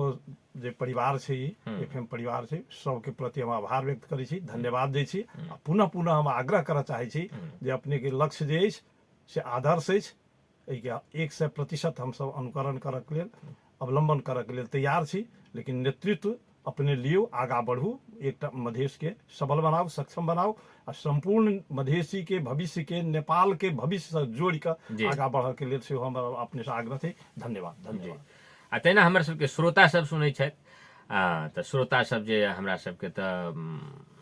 जे परिवार छै, एफएम परिवार छै, सबके प्रति हम आभार व्यक्त करै छी, धन्यवाद दै छी। पुनः पुनः हम आग्रह करऽ चाहै छी जे अपने के लक्ष्य जे अछि से आदर्श अछि, एहिके 100% हम सब अनुकरण करऽ के लेल, अवलंबन करऽ के लेल तैयार छी। लेकिन नेतृत्व अपने लियो, आगा बढ़ू, एकटा मधेश के सबल बनाओ, सक्षम बनाओ आ संपूर्ण मधेसी के भविष्य के, नेपाल के भविष्य से जोड़ के आगा बढ़ऽ के लेल से हम अपने से आग्रह छै। धन्यवाद धन्यवाद। आ तेना हमर सबके श्रोता सब सुनै छथि, तऽ श्रोता सब जे हमरा सबके तऽ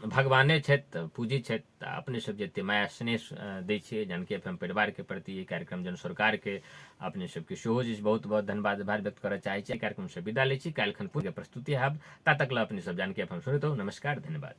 भगवाने छथि, पूजी छथि, तऽ अपने सब जते माया स्नेह दै छियै जानकी एफएम परिवार के प्रति, ई कार्यक्रम जन सरकार के अपने सबके सेहो जे बहुत बहुत धन्यवाद आभार व्यक्त करऽ चाहै छी। कार्यक्रम से विदा लै छी, काल्हिखन पूरे प्रस्तुति हैब, ता तक अपने सब जानकी एफएम सुनैत रहू। नमस्कार, धन्यवाद।